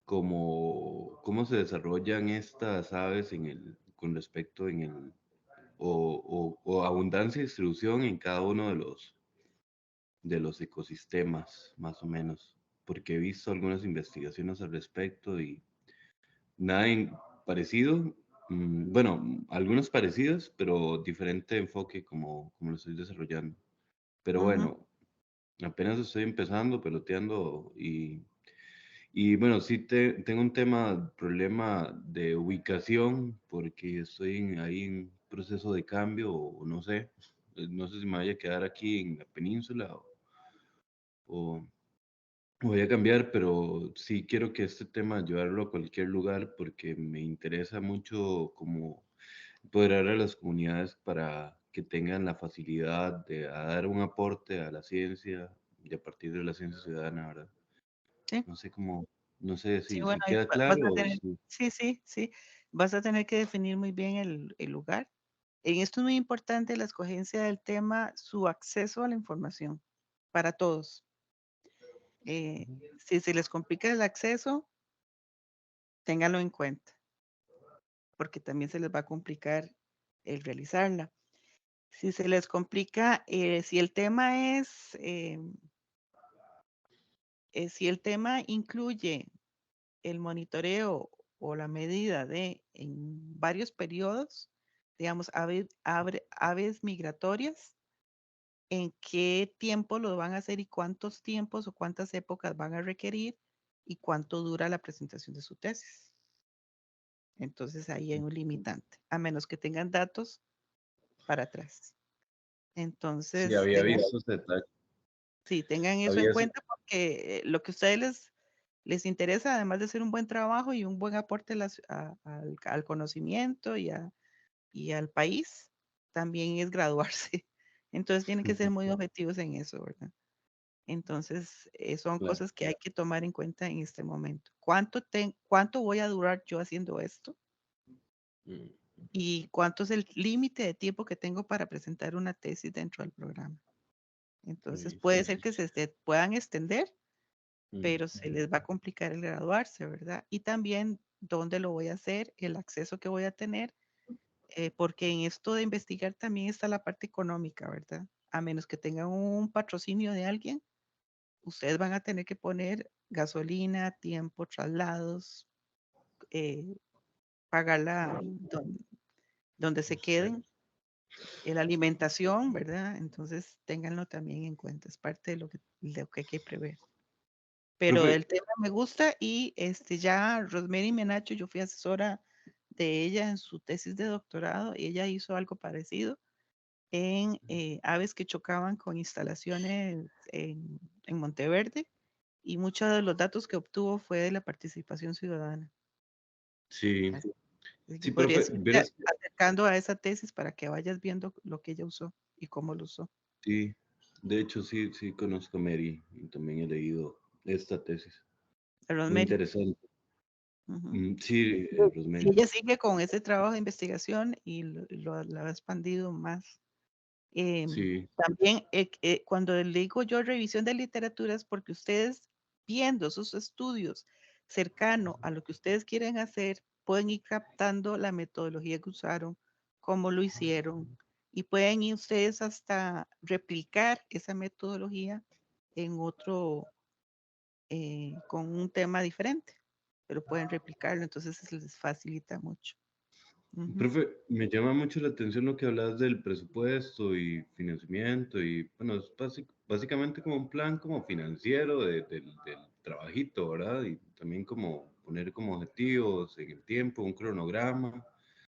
como cómo se desarrollan estas aves con respecto o abundancia y distribución en cada uno de los ecosistemas, más o menos, porque he visto algunas investigaciones al respecto y nada parecido, bueno, algunos parecidos, pero diferente enfoque como lo estoy desarrollando. Pero ujú. bueno, apenas estoy empezando, peloteando y bueno, sí tengo un problema de ubicación porque estoy ahí en proceso de cambio o no sé, no sé si me vaya a quedar aquí en la península o voy a cambiar, pero sí quiero que este tema llevarlo a cualquier lugar porque me interesa mucho como empoderar a las comunidades para que tengan la facilidad de dar un aporte a la ciencia y a partir de la ciencia ciudadana, ¿verdad? Sí, No sé cómo, no sé sí, si bueno, queda vas claro a o tener, si... sí, sí, sí, vas a tener que definir muy bien el lugar. En esto es muy importante la escogencia del tema, su acceso a la información para todos. Si se les complica el acceso, ténganlo en cuenta, porque también se les va a complicar el realizarla. Si se les complica, si el tema si el tema incluye el monitoreo o la medida de en varios periodos, digamos, aves migratorias, en qué tiempo lo van a hacer y cuántos tiempos o cuántas épocas van a requerir y cuánto dura la presentación de su tesis. Entonces ahí hay un limitante, a menos que tengan datos para atrás. Sí, Entonces, había visto ese detalle. sí, tengan eso en Había, cuenta porque lo que a ustedes les interesa, además de hacer un buen trabajo y un buen aporte al conocimiento y al país, también es graduarse. Entonces tienen que ser muy objetivos en eso, ¿verdad? Entonces son claro. cosas que hay que tomar en cuenta en este momento. ¿Cuánto voy a durar yo haciendo esto? Mm, ¿Y cuánto es el límite de tiempo que tengo para presentar una tesis dentro del programa? Entonces sí, puede sí, ser sí. que se puedan extender, Mm, pero se les va a complicar el graduarse, ¿verdad? Y también dónde lo voy a hacer, el acceso que voy a tener, porque en esto de investigar también está la parte económica, ¿verdad? A menos que tengan un patrocinio de alguien, ustedes van a tener que poner gasolina, tiempo, traslados, eh, pagarla donde se queden, la alimentación, ¿verdad? Entonces ténganlo también en cuenta, es parte de lo que hay que prever. Pero Profe, el tema me gusta y ya Rosemary Menacho, yo fui asesora de ella en su tesis de doctorado y ella hizo algo parecido en aves que chocaban con instalaciones en Monteverde y muchos de los datos que obtuvo fue de la participación ciudadana. sí, Así que sí, profe, podrías irte verás, acercando a esa tesis para que vayas viendo lo que ella usó y cómo lo usó. sí, de hecho sí, sí conozco a Mary y también he leído esta tesis. Muy Rosemary. interesante. Ujú. Sí, Y Rosemary. ella sigue con ese trabajo de investigación y lo ha expandido más. Sí, También cuando le digo yo revisión de literatura es porque ustedes viendo sus estudios cercano a lo que ustedes quieren hacer, pueden ir captando la metodología que usaron, cómo lo hicieron y pueden ir ustedes hasta replicar esa metodología en otro, con un tema diferente, pero pueden replicarlo, entonces se les facilita mucho. Ujú. profe, me llama mucho la atención lo que hablas del presupuesto y financiamiento y bueno, es básicamente como un plan como financiero del trabajito, ¿verdad? Y también como poner como objetivos en el tiempo, un cronograma.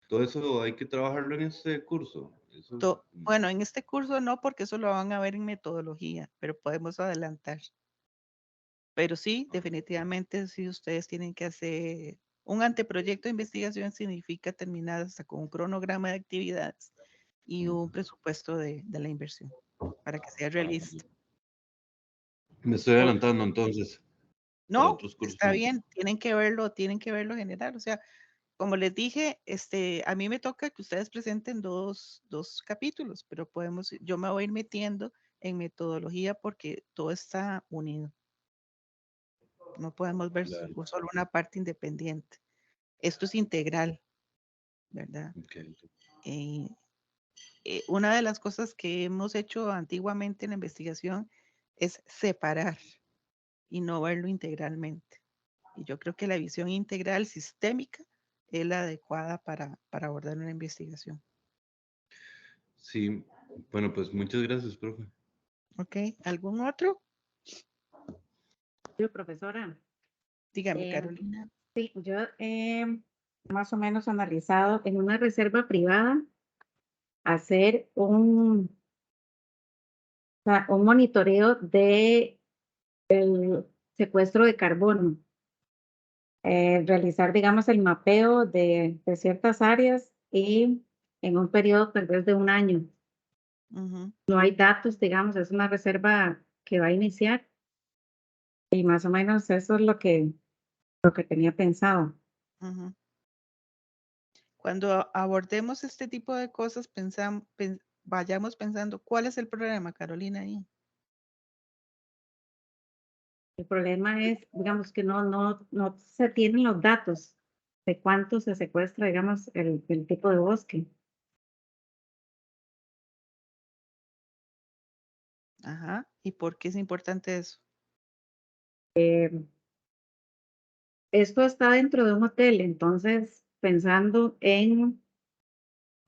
Todo eso hay que trabajarlo en este curso. Eso, Bueno, en este curso no, porque eso lo van a ver en metodología, pero podemos adelantar. Pero sí, definitivamente, sí, ustedes tienen que hacer un anteproyecto de investigación, significa terminar hasta con un cronograma de actividades y un presupuesto de la inversión para que sea realista. me estoy Por- adelantando entonces para no, otros cursos está más. bien, tienen que verlo general. O sea, como les dije, a mí me toca que ustedes presenten dos capítulos, pero yo me voy a ir metiendo en metodología porque todo está unido. No podemos ver Claro. solo una parte independiente. Esto es integral, ¿verdad? Ok. Eh, una de las cosas que hemos hecho antiguamente en la investigación es separar y no verlo integralmente. Y yo creo que la visión integral sistémica es la adecuada para abordar una investigación. Sí, bueno, pues muchas gracias, profe. ¿Ok? ¿Algún otro? Yo, profesora, Dígame, eh, Carolina. sí, yo he más o menos analizado en una reserva privada hacer un monitoreo de el secuestro de carbono, realizar, digamos, el mapeo de ciertas áreas y en un periodo tal vez de un año. Ujú, No hay datos, digamos, es una reserva que va a iniciar y más o menos eso es lo que tenía pensado. ujú. Cuando abordemos este tipo de cosas, vayamos pensando, ¿cuál es el problema, Carolina? Ahí. El problema es, digamos, que no se tienen los datos de cuánto se secuestra, digamos, el tipo de bosque. Ajá. ¿Y por qué es importante eso? Esto está dentro de un hotel, entonces pensando en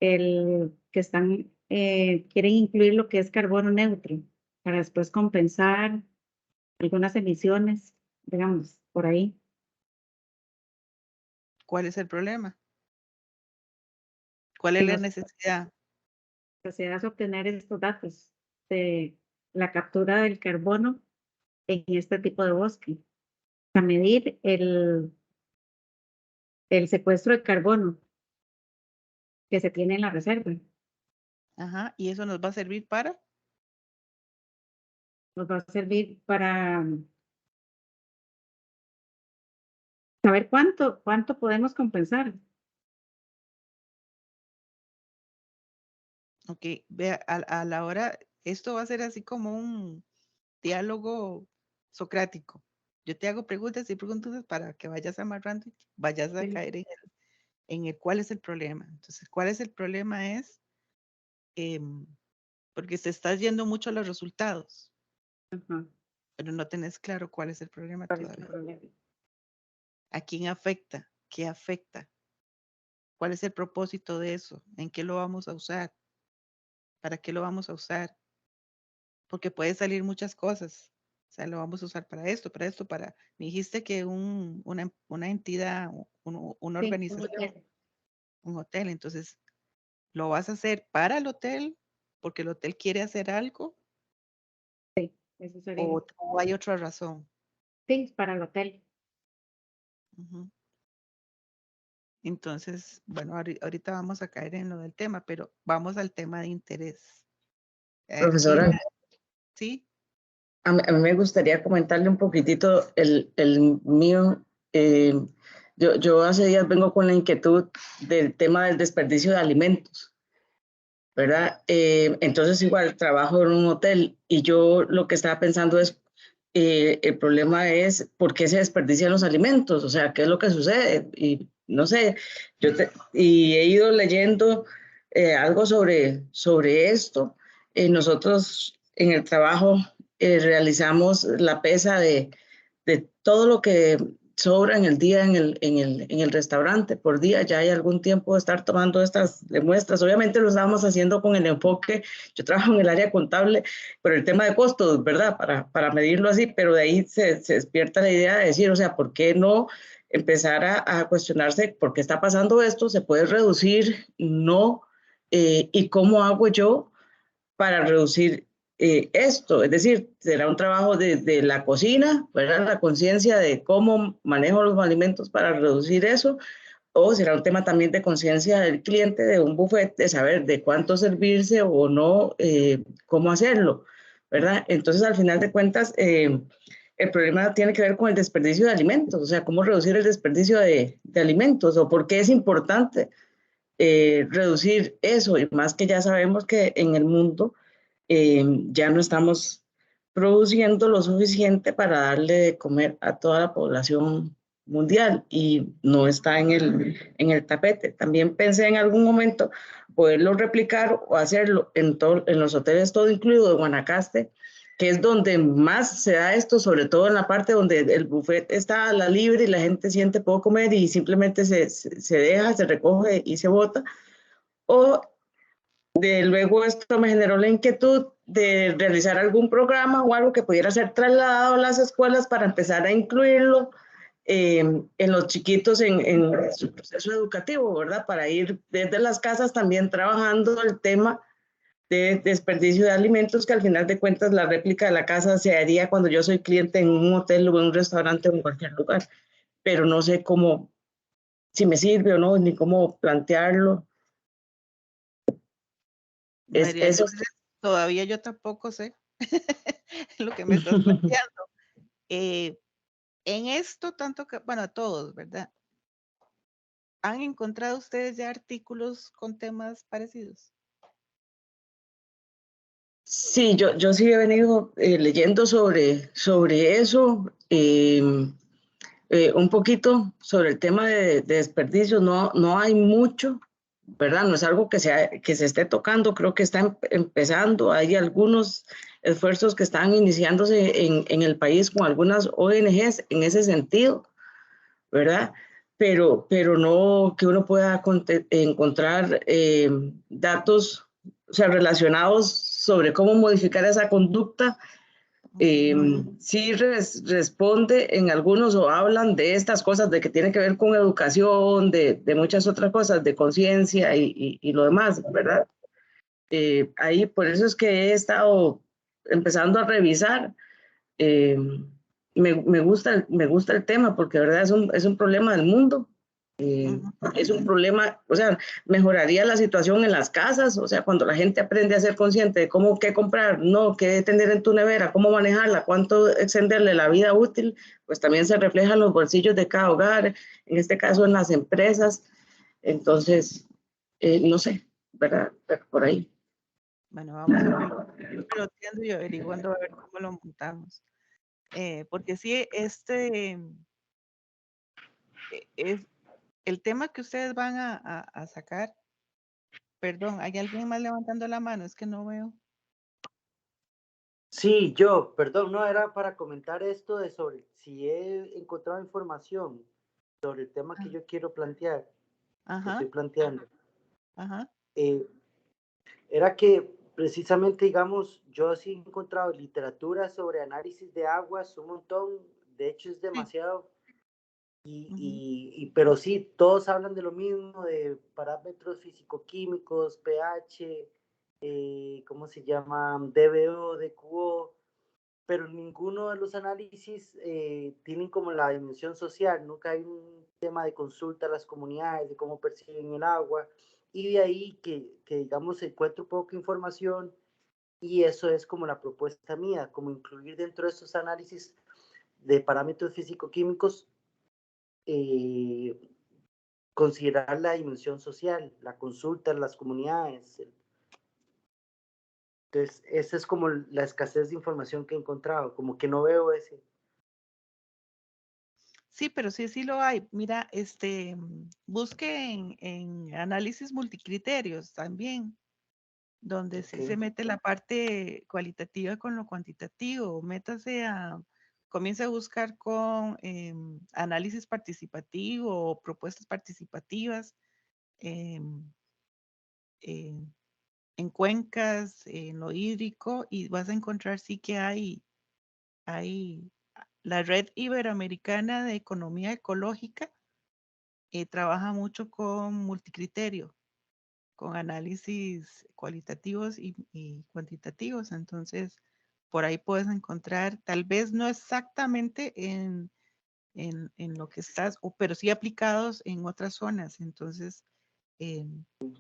el que quieren incluir lo que es carbono neutro para después compensar algunas emisiones, digamos, por ahí. ¿Cuál es el problema? ¿Cuál es Que la nos necesidad? se hace obtener estos datos de la captura del carbono en este tipo de bosque, a medir el secuestro de carbono que se tiene en la reserva. Ajá. ¿Y eso nos va a servir para? Nos va a servir para saber cuánto podemos compensar. Ok, vea, a la hora, esto va a ser así como un diálogo socrático. Yo te hago preguntas y preguntas para que vayas amarrando y vayas a Sí. caer en el cuál es el problema. Entonces, ¿cuál es el problema? Es porque se está yendo mucho a los resultados, Ajá. pero no tenés claro cuál es el problema ¿Cuál es el todavía. problema? ¿A quién afecta? ¿Qué afecta? ¿Cuál es el propósito de eso? ¿En qué lo vamos a usar? ¿Para qué lo vamos a usar? Porque puede salir muchas cosas. O sea, lo vamos a usar para esto, para esto, para... Me dijiste que una entidad, una Sí, un organización, hotel. un hotel, entonces, ¿lo vas a hacer para el hotel? ¿Porque el hotel quiere hacer algo? Eso sería. ¿O hay otra razón? Sí, para el hotel. Ujú. Entonces, bueno, ahorita vamos a caer en lo del tema, pero vamos al tema de interés. ¿Quién? Profesora, Sí, a mí me gustaría comentarle un poquitito el mío. eh, yo hace días vengo con la inquietud del tema del desperdicio de alimentos, ¿verdad? Entonces igual trabajo en un hotel y yo lo que estaba pensando es, el problema es por qué se desperdician los alimentos, o sea, qué es lo que sucede. Y no sé, y he ido leyendo algo sobre esto. Nosotros en el trabajo realizamos la pesa de todo lo que sobra en el día en el restaurante por día. Ya hay algún tiempo de estar tomando estas muestras. Obviamente lo estamos haciendo con el enfoque, yo trabajo en el área contable, pero el tema de costos, ¿verdad? Para medirlo así, pero de ahí se despierta la idea de decir, o sea, ¿por qué no empezar a cuestionarse por qué está pasando esto? ¿Se puede reducir? No. ¿Y cómo hago yo para reducir esto? Es decir, será un trabajo de la cocina, ¿verdad? La conciencia de cómo manejo los alimentos para reducir eso, o será un tema también de conciencia del cliente, de un buffet, de saber de cuánto servirse o no, cómo hacerlo, ¿verdad? Entonces, al final de cuentas, el problema tiene que ver con el desperdicio de alimentos, o sea, cómo reducir el desperdicio de alimentos, o por qué es importante reducir eso, y más que ya sabemos que en el mundo ya no estamos produciendo lo suficiente para darle de comer a toda la población mundial y no está en el tapete. También pensé en algún momento poderlo replicar o hacerlo en los hoteles todo incluido de Guanacaste, que es donde más se da esto, sobre todo en la parte donde el buffet está a la libre y la gente siente puedo comer y simplemente se deja, se recoge y se bota. O luego esto me generó la inquietud de realizar algún programa o algo que pudiera ser trasladado a las escuelas para empezar a incluirlo en los chiquitos en su proceso educativo, ¿verdad? Para ir desde las casas también trabajando el tema de desperdicio de alimentos, que al final de cuentas la réplica de la casa se haría cuando yo soy cliente en un hotel o en un restaurante o en cualquier lugar, pero no sé cómo, si me sirve o no, ni cómo plantearlo. María Eso. Lourdes, todavía yo tampoco sé lo que me estás planteando. En esto, tanto que, bueno, a todos, ¿verdad? ¿Han encontrado ustedes ya artículos con temas parecidos? Sí, yo sí he venido leyendo sobre eso, un poquito sobre el tema de desperdicios. No hay mucho, ¿verdad? No es algo que se esté tocando, creo que está empezando. Hay algunos esfuerzos que están iniciándose en el país con algunas ONGs en ese sentido, ¿verdad? Pero no que uno pueda encontrar datos, o sea, relacionados sobre cómo modificar esa conducta. Sí responde en algunos o hablan de estas cosas, de que tiene que ver con educación, de muchas otras cosas, de conciencia y lo demás, ¿verdad? Ahí por eso es que he estado empezando a revisar. eh, me gusta el tema porque, ¿verdad? Es un problema del mundo. Es un problema, o sea, mejoraría la situación en las casas, o sea, cuando la gente aprende a ser consciente de cómo, qué comprar, no, qué tener en tu nevera, cómo manejarla, cuánto extenderle la vida útil, pues también se refleja en los bolsillos de cada hogar, en este caso en las empresas. Entonces, no sé, ¿verdad? Por ahí. Bueno, vamos a verlo. Pero entiendo y averiguando a ver cómo lo montamos. Porque sí, es el tema que ustedes van a sacar. Perdón, ¿hay alguien más levantando la mano? Es que no veo. Sí, perdón, no era para comentar esto de sobre si he encontrado información sobre el tema que yo quiero plantear, que estoy Ajá, planteando. ajá. Eh, Era que precisamente, digamos, yo sí he encontrado literatura sobre análisis de aguas, un montón, de hecho es Sí. demasiado, Ujú. pero sí, todos hablan de lo mismo, de parámetros físico-químicos, pH, ¿cómo se llama? DBO, DQO, pero ninguno de los análisis tienen como la dimensión social, nunca hay un tema de consulta a las comunidades, de cómo perciben el agua, y de ahí que digamos, encuentro poca información, y eso es como la propuesta mía, como incluir dentro de estos análisis de parámetros físico-químicos, eh, considerar la dimensión social, la consulta a las comunidades. Entonces, esa es como la escasez de información que he encontrado, como que no veo ese. Sí, pero sí lo hay. Mira, busque en análisis multicriterios también, donde sí se Okay. mete la parte cualitativa con lo cuantitativo. Comience a buscar con análisis participativo o propuestas participativas em, em, en cuencas, en lo hídrico, y vas a encontrar sí que hay la Red Iberoamericana de Economía Ecológica. Trabaja mucho con multicriterio, con análisis cualitativos y cuantitativos. Entonces, por ahí puedes encontrar, tal vez no exactamente en lo que estás, pero sí aplicados en otras zonas. Entonces,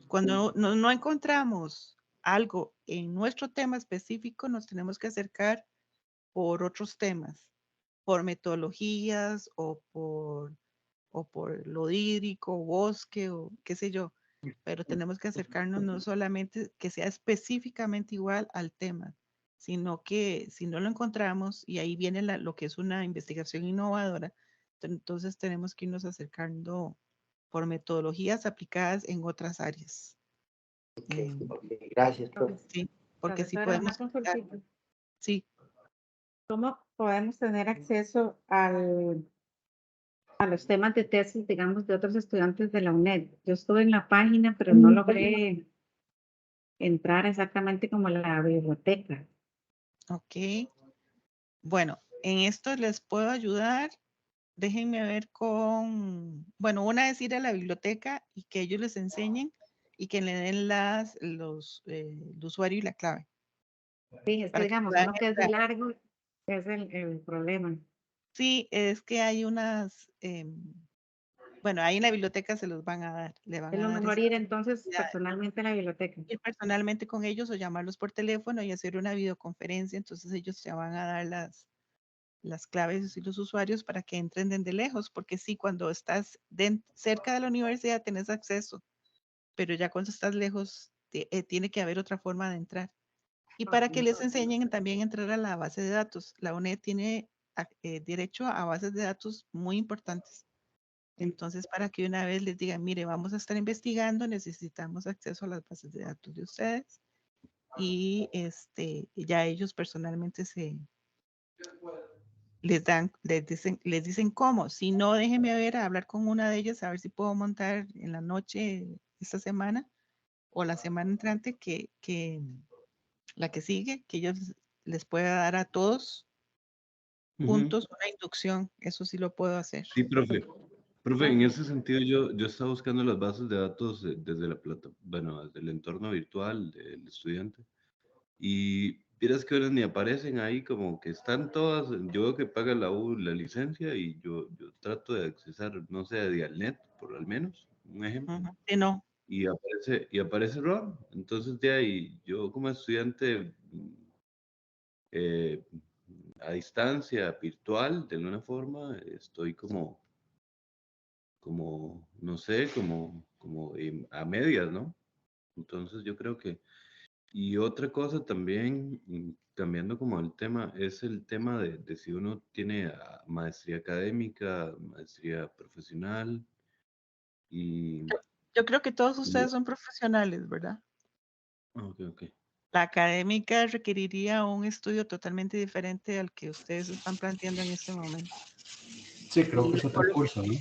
cuando no encontramos algo en nuestro tema específico, nos tenemos que acercar por otros temas, por metodologías o por lo hídrico, bosque o qué sé yo, pero tenemos que acercarnos no solamente que sea específicamente igual al tema, sino que si no lo encontramos, y ahí viene lo que es una investigación innovadora, entonces tenemos que irnos acercando por metodologías aplicadas en otras áreas. Okay. Gracias, profe. Sí, porque sí Profesora, una podemos, consultita. sí. ¿Cómo podemos tener acceso a los temas de tesis, digamos, de otros estudiantes de la UNED? Yo estuve en la página, pero no logré entrar exactamente como a la biblioteca. Ok. Bueno, en esto les puedo ayudar. Déjenme ver bueno, una es ir a la biblioteca y que ellos les enseñen y que le den el usuario y la clave. Sí, es que Para que digamos, puedan uno que es entrar. largo es el problema. Sí, es que hay bueno, ahí en la biblioteca se los van a dar, le van Es a lo dar mejor ir entonces ya, personalmente a la biblioteca. ir personalmente con ellos o llamarlos por teléfono y hacer una videoconferencia, entonces ellos te van a dar las claves y los usuarios para que entren desde lejos, porque sí, cuando estás cerca de la universidad tenés acceso, pero ya cuando estás lejos tiene que haber otra forma de entrar. Y para que les enseñen también a entrar a la base de datos. La UNED tiene derecho a bases de datos muy importantes. Entonces, para que una vez les digan, mire, vamos a estar investigando, necesitamos acceso a las bases de datos de ustedes. Y ya ellos personalmente les dicen cómo. Si no, déjenme ver, a hablar con una de ellas, a ver si puedo montar en la noche esta semana o la semana entrante la que sigue, que ellos les pueda dar a todos juntos una inducción. Eso sí lo puedo hacer. Sí, profe. Profe, en ese sentido yo estaba buscando las bases de datos desde la bueno, desde el entorno virtual del estudiante. Y vieras que ahora ni aparecen ahí, como que están todas. Yo veo que paga la U la licencia y yo trato de accesar, no sé, a Dialnet, por al menos, un ejemplo. Sí, no. Y aparece Ron. Entonces, de ahí, yo como estudiante eh, a distancia, virtual, de alguna forma, estoy no sé, a medias, ¿no? Entonces, yo creo que. Y otra cosa también, cambiando como el tema, es el tema de si uno tiene maestría académica, maestría profesional y... Yo creo que todos ustedes son profesionales, ¿verdad? Ok, ok. La académica requeriría un estudio totalmente diferente al que ustedes están planteando en este momento. Sí, creo que es otro curso, ¿no?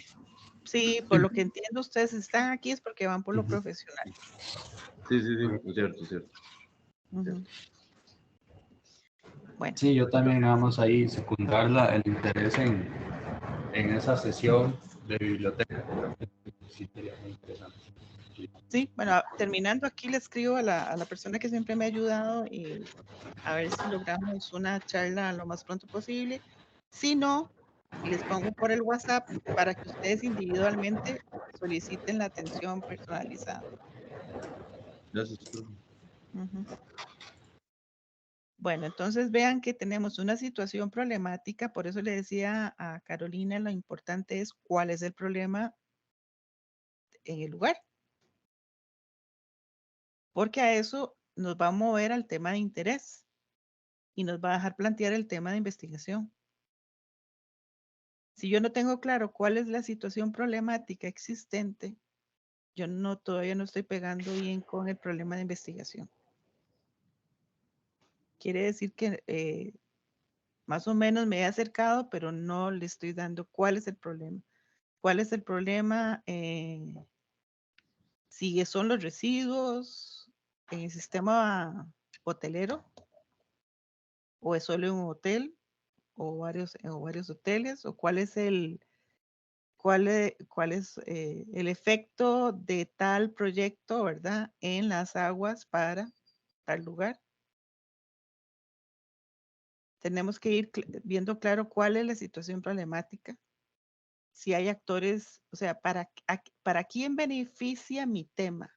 Sí, por lo que entiendo, ustedes están aquí es porque van por lo profesional. Sí, es cierto, es cierto. Bueno. Sí, yo también vamos ahí secundar el interés en esa sesión de biblioteca. Creo que sí sería muy interesante. Sí, bueno, terminando aquí le escribo a la persona que siempre me ha ayudado y a ver si logramos una charla lo más pronto posible. Si no, les pongo por el WhatsApp para que ustedes individualmente soliciten la atención personalizada. Gracias, profe. Bueno, entonces vean que tenemos una situación problemática, por eso le decía a Carolina, lo importante es cuál es el problema en el lugar. Porque a eso nos va a mover al tema de interés y nos va a dejar plantear el tema de investigación. Si yo no tengo claro cuál es la situación problemática existente, yo todavía no estoy pegando bien con el problema de investigación. Quiere decir que más o menos me he acercado, pero no le estoy dando cuál es el problema. ¿Cuál es el problema? Si son los residuos en el sistema hotelero o es solo un hotel o varios hoteles, o cuál es el efecto de tal proyecto, ¿verdad? En las aguas para tal lugar. Tenemos que ir viendo claro cuál es la situación problemática. Si hay actores, o sea, para quién beneficia mi tema,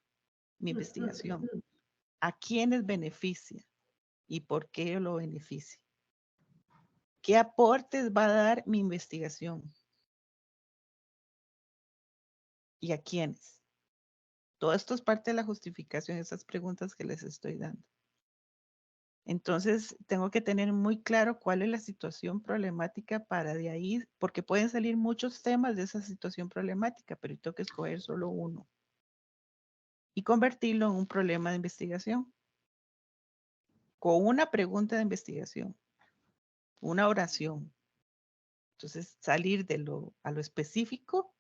mi investigación. ¿A quiénes beneficia? ¿Y por qué lo beneficia? ¿Qué aportes va a dar mi investigación? ¿Y a quiénes? Todo esto es parte de la justificación, esas preguntas que les estoy dando. Entonces, tengo que tener muy claro cuál es la situación problemática para de ahí, porque pueden salir muchos temas de esa situación problemática, pero tengo que escoger solo uno y convertirlo en un problema de investigación, con una pregunta de investigación, una oración. Entonces, salir a lo específico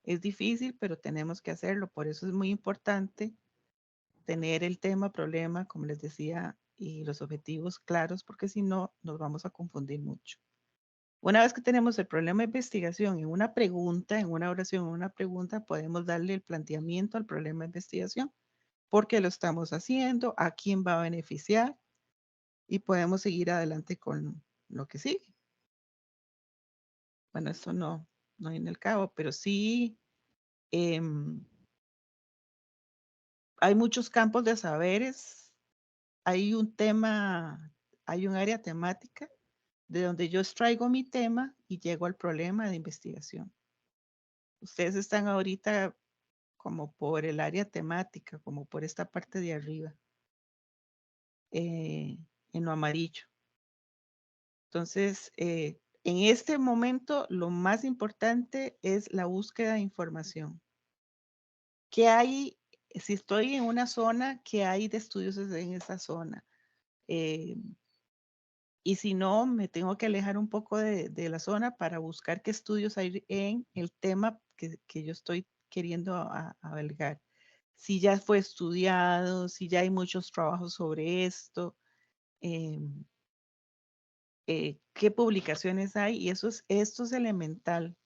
es difícil, pero tenemos que hacerlo. Por eso es muy importante tener el tema, problema, como les decía, y los objetivos claros, porque si no, nos vamos a confundir mucho. Una vez que tenemos el problema de investigación en una pregunta, en una oración, en una pregunta, podemos darle el planteamiento al problema de investigación. ¿Por qué lo estamos haciendo? ¿A quién va a beneficiar? Y podemos seguir adelante con lo que sigue. Bueno, esto no en el cabo, pero sí hay muchos campos de saberes. Hay un tema, hay un área temática de donde yo extraigo mi tema y llego al problema de investigación. Ustedes están ahorita como por el área temática, como por esta parte de arriba, en lo amarillo. Entonces, en este momento, lo más importante es la búsqueda de información. ¿Qué hay? Si estoy en una zona, ¿qué hay de estudios en esa zona? Y si no, me tengo que alejar un poco de la zona para buscar qué estudios hay en el tema que yo estoy queriendo abarcar. Si ya fue estudiado, si ya hay muchos trabajos sobre esto, qué publicaciones hay, y esto es elemental,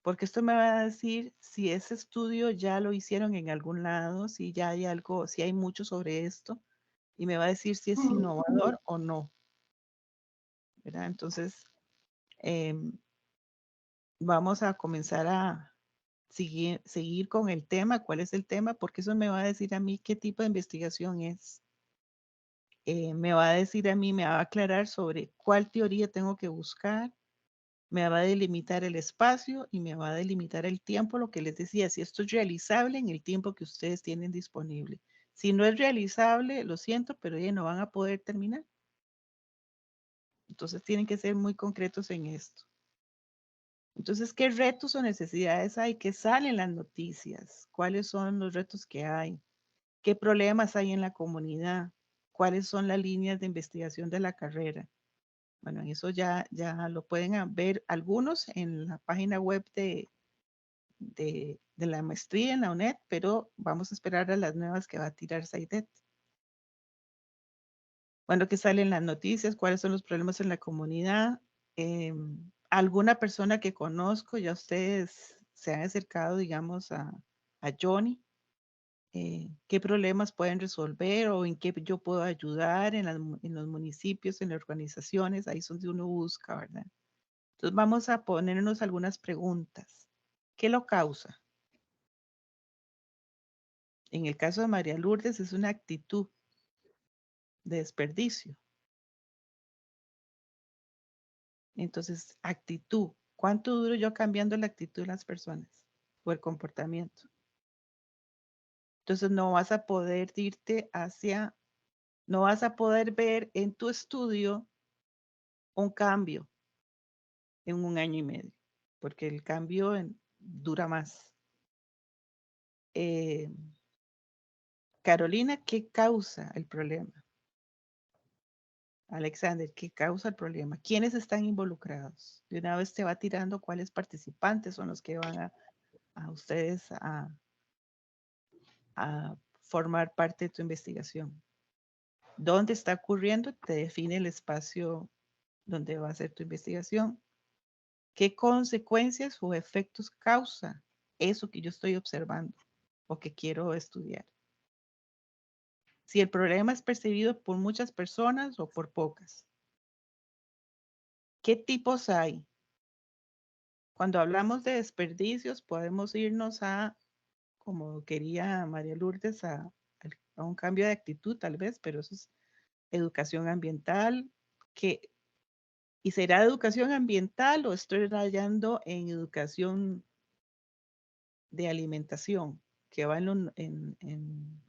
porque esto me va a decir si ese estudio ya lo hicieron en algún lado, si ya hay algo, si hay mucho sobre esto, y me va a decir si es innovador o no, ¿verdad? Entonces, vamos a comenzar a seguir con el tema, cuál es el tema, porque eso me va a decir a mí qué tipo de investigación es. Me va a decir a mí, me va a aclarar sobre cuál teoría tengo que buscar, me va a delimitar el espacio y me va a delimitar el tiempo, lo que les decía, si esto es realizable en el tiempo que ustedes tienen disponible. Si no es realizable, lo siento, pero ya no van a poder terminar. Entonces tienen que ser muy concretos en esto. Entonces, ¿qué retos o necesidades hay? ¿Qué salen en las noticias? ¿Cuáles son los retos que hay? ¿Qué problemas hay en la comunidad? ¿Cuáles son las líneas de investigación de la carrera? Bueno, eso ya lo pueden ver algunos en la página web de la maestría en la UNED, pero vamos a esperar a las nuevas que va a tirar SAIDET. Bueno, ¿qué salen las noticias? ¿Cuáles son los problemas en la comunidad? Alguna persona que conozco, ya ustedes se han acercado, digamos, a Johnny. ¿Qué problemas pueden resolver o en qué yo puedo ayudar en los municipios, en las organizaciones? Ahí es donde uno busca, ¿verdad? Entonces vamos a ponernos algunas preguntas. ¿Qué lo causa? En el caso de María Lourdes es una actitud de desperdicio. Entonces, actitud. ¿Cuánto duro yo cambiando la actitud de las personas o el comportamiento? Entonces no vas a poder irte hacia, no vas a poder ver en tu estudio un cambio en un año y medio, porque el cambio dura más. Carolina, ¿qué causa el problema? Alexander, ¿qué causa el problema? ¿Quiénes están involucrados? De una vez te va tirando cuáles participantes son los que van a ustedes a formar parte de tu investigación. ¿Dónde está ocurriendo? Te define el espacio donde va a ser tu investigación. ¿Qué consecuencias o efectos causa eso que yo estoy observando o que quiero estudiar? Si el problema es percibido por muchas personas o por pocas. ¿Qué tipos hay? Cuando hablamos de desperdicios, podemos irnos a, como quería María Lourdes, a un cambio de actitud tal vez, pero eso es educación ambiental. ¿Y será educación ambiental o estoy rayando en educación de alimentación, que va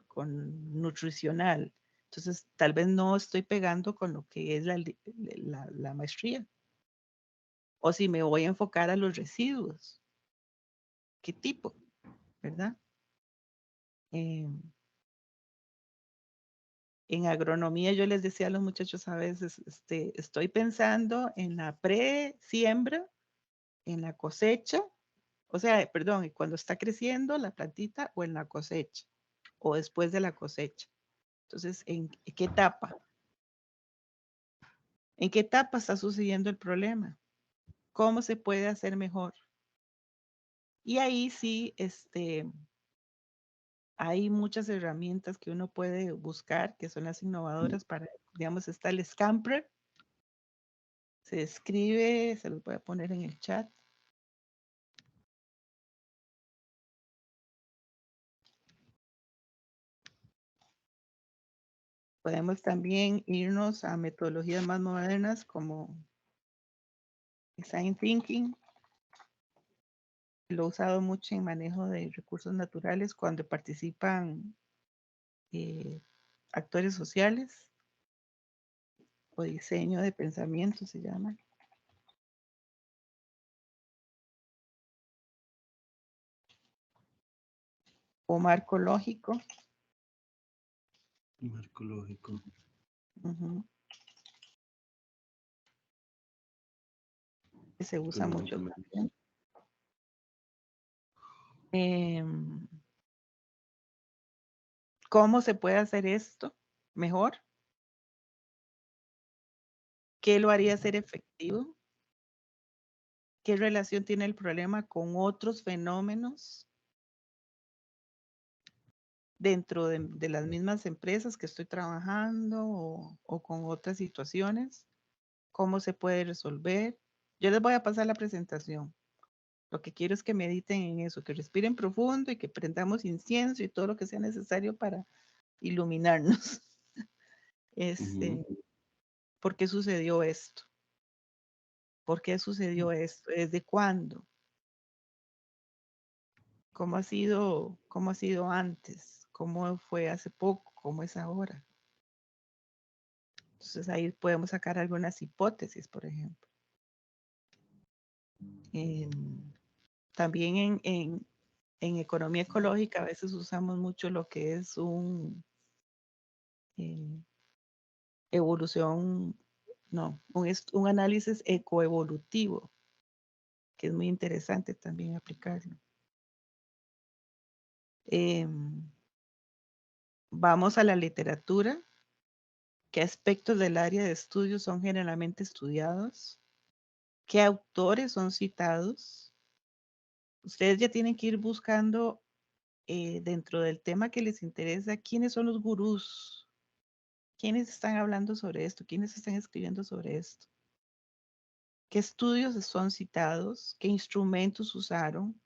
con nutricional? Entonces, tal vez no estoy pegando con lo que es la maestría. O si me voy a enfocar a los residuos. ¿Qué tipo? ¿Verdad? En agronomía yo les decía a los muchachos a veces, estoy pensando en la pre-siembra, en la cosecha, o sea, perdón, cuando está creciendo la plantita o en la cosecha, o después de la cosecha. Entonces, ¿en qué etapa? ¿En qué etapa está sucediendo el problema? ¿Cómo se puede hacer mejor? Y ahí sí, hay muchas herramientas que uno puede buscar, que son las innovadoras para, digamos, está el Scamper. Se escribe, se los voy a poner en el chat. Podemos también irnos a metodologías más modernas como Design Thinking. Lo he usado mucho en manejo de recursos naturales cuando participan actores sociales o diseño de pensamiento se llama. O marco lógico. Marco lógico. Ujú. Que se usa mucho también. ¿Cómo se puede hacer esto mejor? ¿Qué lo haría ser efectivo? ¿Qué relación tiene el problema con otros fenómenos dentro de las mismas empresas que estoy trabajando o con otras situaciones? ¿Cómo se puede resolver? Yo les voy a pasar la presentación. Lo que quiero es que mediten en eso, que respiren profundo y que prendamos incienso y todo lo que sea necesario para iluminarnos. ¿Por qué sucedió esto? ¿Por qué sucedió esto? ¿Desde cuándo? ¿Cómo ha sido antes? ¿Cómo fue hace poco? ¿Cómo es ahora? Entonces ahí podemos sacar algunas hipótesis, por ejemplo. También en economía ecológica a veces usamos mucho lo que es un un análisis ecoevolutivo, que es muy interesante también aplicarlo. Vamos a la literatura. ¿Qué aspectos del área de estudio son generalmente estudiados? ¿Qué autores son citados? Ustedes ya tienen que ir buscando dentro del tema que les interesa, quiénes son los gurús, quiénes están hablando sobre esto, quiénes están escribiendo sobre esto, qué estudios son citados, qué instrumentos usaron,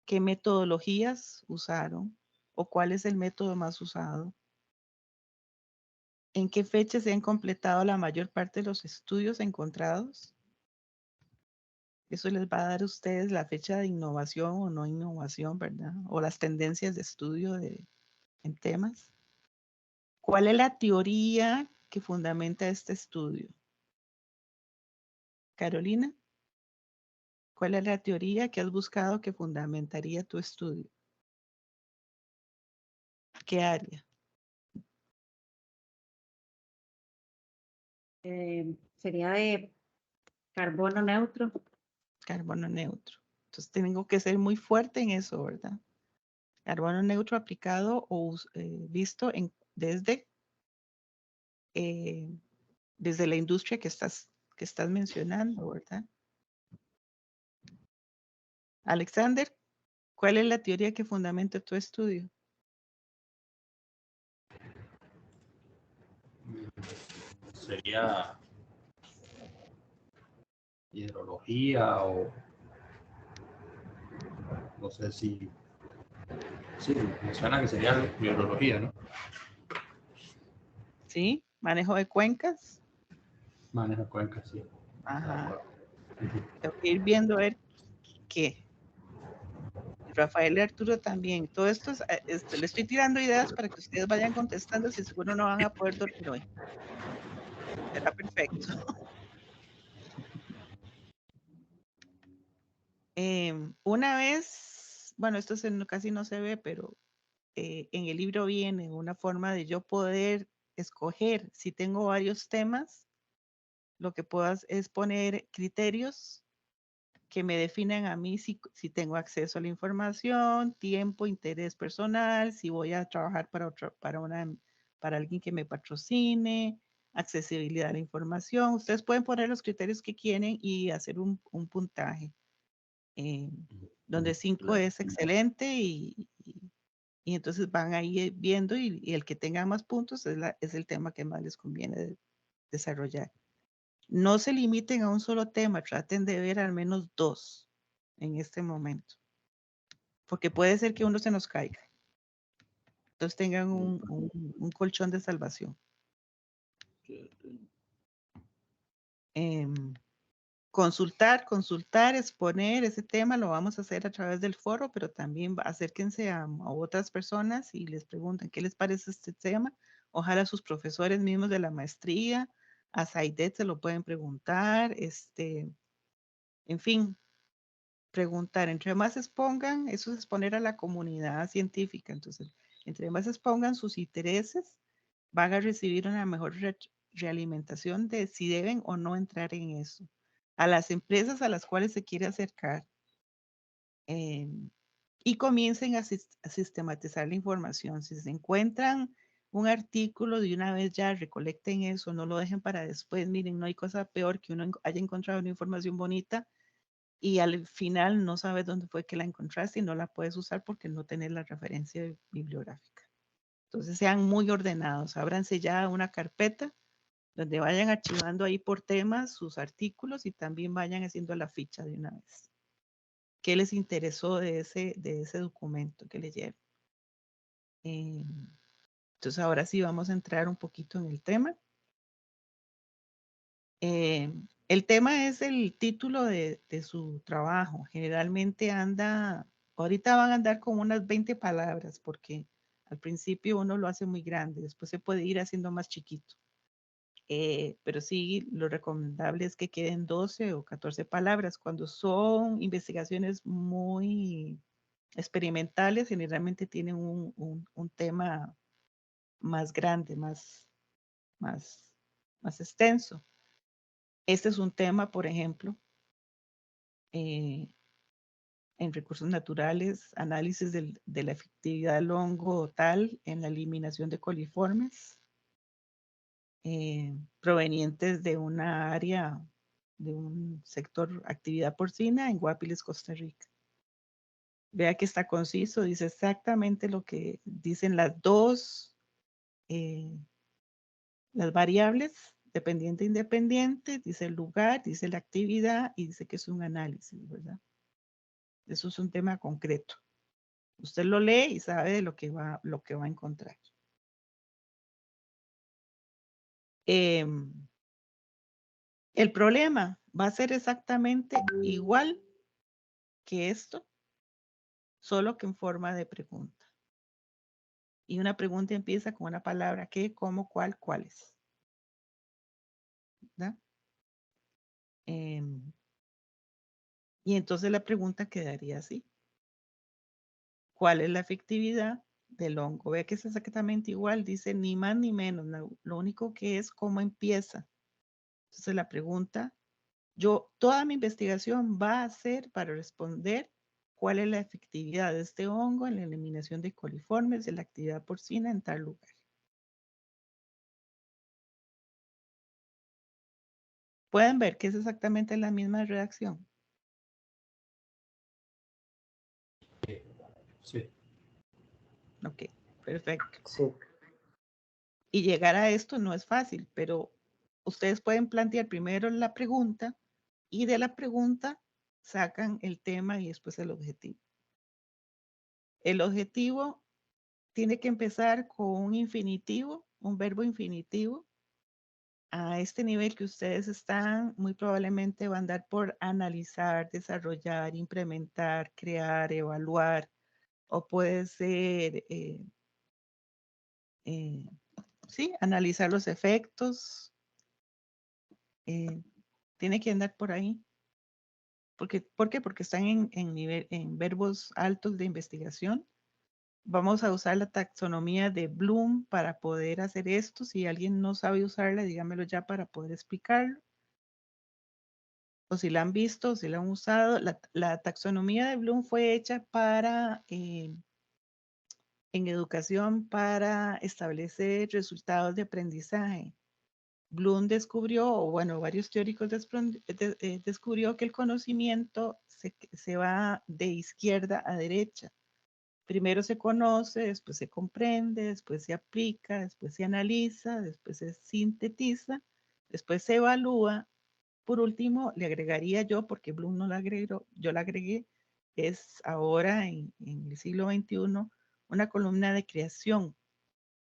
qué metodologías usaron o cuál es el método más usado, en qué fecha se han completado la mayor parte de los estudios encontrados. Eso les va a dar a ustedes la fecha de innovación o no innovación, ¿verdad? O las tendencias de estudio en temas. ¿Cuál es la teoría que fundamenta este estudio? Carolina, ¿cuál es la teoría que has buscado que fundamentaría tu estudio? ¿Qué área? Sería de carbono neutro. Carbono neutro. Entonces tengo que ser muy fuerte en eso, ¿verdad? Carbono neutro aplicado o visto desde la industria que estás mencionando, ¿verdad? Alexander, ¿cuál es la teoría que fundamenta tu estudio? Sería hidrología o no sé si... Sí, me suena que sería biología, ¿no? ¿Sí? ¿Manejo de cuencas? Manejo de cuencas, sí. Ajá. Tengo que ir viendo a ver qué. Rafael y Arturo también. Todo esto le estoy tirando ideas para que ustedes vayan contestando, si seguro no van a poder dormir hoy. Será perfecto. Una vez, bueno, esto casi no se ve, pero en el libro viene una forma de yo poder escoger. Si tengo varios temas, lo que puedo es poner criterios que me definan a mí si tengo acceso a la información, tiempo, interés personal, si voy a trabajar para alguien que me patrocine, accesibilidad a la información. Ustedes pueden poner los criterios que quieren y hacer un puntaje, donde 5 es excelente y entonces van ahí viendo y el que tenga más puntos es el tema que más les conviene desarrollar. No se limiten a un solo tema, traten de ver al menos 2 en este momento, porque puede ser que uno se nos caiga. Entonces tengan un colchón de salvación. Consultar, exponer ese tema, lo vamos a hacer a través del foro, pero también acérquense a otras personas y les pregunten qué les parece este tema. Ojalá sus profesores mismos de la maestría, a Saidet se lo pueden preguntar, en fin, preguntar. Entre más expongan, eso es exponer a la comunidad científica. Entonces, entre más expongan sus intereses, van a recibir una mejor realimentación de si deben o no entrar en eso. A las empresas a las cuales se quiere acercar y comiencen a sistematizar la información. Si se encuentran un artículo, de una vez ya recolecten eso, no lo dejen para después. Miren, no hay cosa peor que uno haya encontrado una información bonita y al final no sabes dónde fue que la encontraste y no la puedes usar porque no tenés la referencia bibliográfica. Entonces sean muy ordenados, ábranse ya una carpeta donde vayan archivando ahí por temas sus artículos y también vayan haciendo la ficha de una vez. ¿Qué les interesó de ese documento que leyeron? Entonces ahora sí vamos a entrar un poquito en el tema. El tema es el título de su trabajo. Generalmente ahorita van a andar con unas 20 palabras porque al principio uno lo hace muy grande, después se puede ir haciendo más chiquito. Pero sí, lo recomendable es que queden 12 o 14 palabras. Cuando son investigaciones muy experimentales, generalmente tienen un tema más grande, más extenso. Este es un tema, por ejemplo, en recursos naturales, análisis de la efectividad del hongo tal en la eliminación de coliformes provenientes de una área, de un sector actividad porcina en Guapiles, Costa Rica. Vea que está conciso, dice exactamente lo que dicen las variables, dependiente e independiente, dice el lugar, dice la actividad y dice que es un análisis, ¿verdad? Eso es un tema concreto. Usted lo lee y sabe de lo que va a encontrar. El problema va a ser exactamente igual que esto, solo que en forma de pregunta. Y una pregunta empieza con una palabra, ¿qué, cómo, cuál, cuáles? ¿Verdad? Y entonces la pregunta quedaría así. ¿Cuál es la efectividad del hongo? Ve que es exactamente igual, dice ni más ni menos. Lo único que es cómo empieza. Entonces la pregunta, toda mi investigación va a ser para responder cuál es la efectividad de este hongo en la eliminación de coliformes de la actividad porcina en tal lugar. Pueden ver que es exactamente la misma redacción. Sí. Ok, perfecto. Sí. Y llegar a esto no es fácil, pero ustedes pueden plantear primero la pregunta y de la pregunta sacan el tema y después el objetivo. El objetivo tiene que empezar con un infinitivo, un verbo infinitivo. A este nivel que ustedes están, muy probablemente va a andar por analizar, desarrollar, implementar, crear, evaluar, o puede ser, sí, analizar los efectos. Tiene que andar por ahí. ¿Por qué? Porque están en verbos altos de investigación. Vamos a usar la taxonomía de Bloom para poder hacer esto. Si alguien no sabe usarla, dígamelo ya para poder explicarlo. O si la han visto, o si la han usado. La taxonomía de Bloom fue hecha en educación para establecer resultados de aprendizaje. Bloom descubrió, o bueno, varios teóricos descubrió que el conocimiento se va de izquierda a derecha. Primero se conoce, después se comprende, después se aplica, después se analiza, después se sintetiza, después se evalúa. Por último, le agregaría yo, porque Bloom no la agregó, yo la agregué, es ahora en el siglo XXI una columna de creación.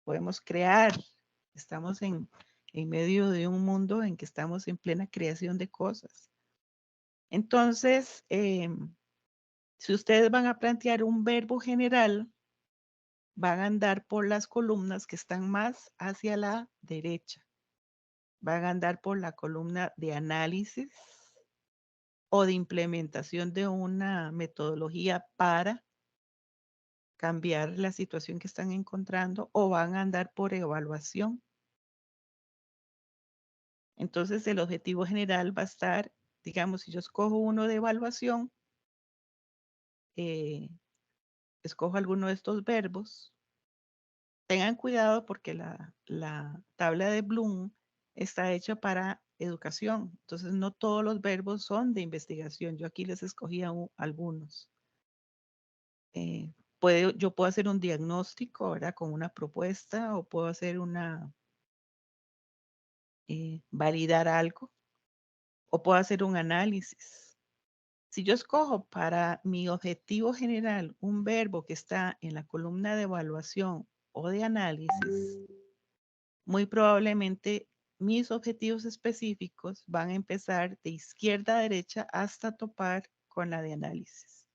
Podemos crear, estamos en en medio de un mundo en que estamos en plena creación de cosas. Entonces, si ustedes van a plantear un verbo general, van a andar por las columnas que están más hacia la derecha. Van a andar por la columna de análisis o de implementación de una metodología para cambiar la situación que están encontrando, o van a andar por evaluación. Entonces, el objetivo general va a estar, digamos, si yo escojo uno de evaluación, escojo alguno de estos verbos. Tengan cuidado porque la tabla de Bloom está hecha para educación. Entonces, no todos los verbos son de investigación. Yo aquí les escogí algunos. Yo puedo hacer un diagnóstico, ¿verdad? Con una propuesta, o puedo hacer validar algo, o puedo hacer un análisis. Si yo escojo para mi objetivo general un verbo que está en la columna de evaluación o de análisis, muy probablemente mis objetivos específicos van a empezar de izquierda a derecha hasta topar con la de análisis.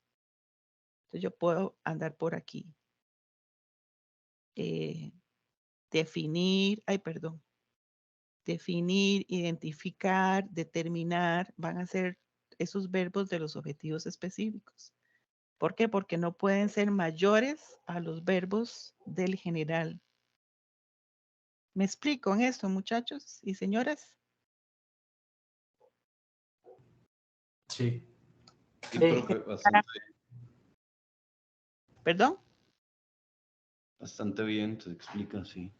Entonces yo puedo andar por aquí. Definir, identificar, determinar, van a ser esos verbos de los objetivos específicos. ¿Por qué? Porque no pueden ser mayores a los verbos del general. ¿Me explico en esto, muchachos y señoras? Sí. Sí, profe, ¿Perdón? bastante bien, se explica, sí.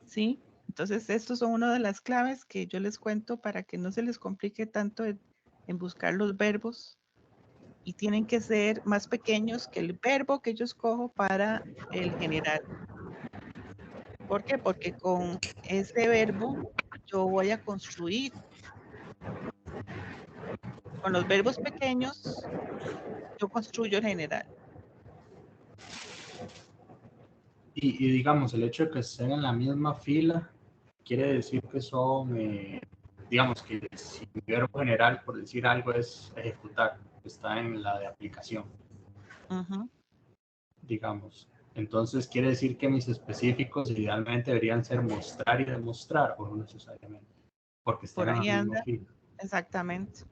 Sí. Entonces, estos son una de las claves que yo les cuento para que no se les complique tanto en buscar los verbos, y tienen que ser más pequeños que el verbo que yo escojo para el general. ¿Por qué? Porque con ese verbo yo voy a construir. Con los verbos pequeños yo construyo el general. Y digamos, el hecho de que estén en la misma fila quiere decir que son, digamos que si mi verbo general, por decir algo, es ejecutar, está en la de aplicación, digamos. Entonces quiere decir que mis específicos idealmente deberían ser mostrar y demostrar, o no necesariamente, porque están Por en la ahí misma anda, fila. exactamente.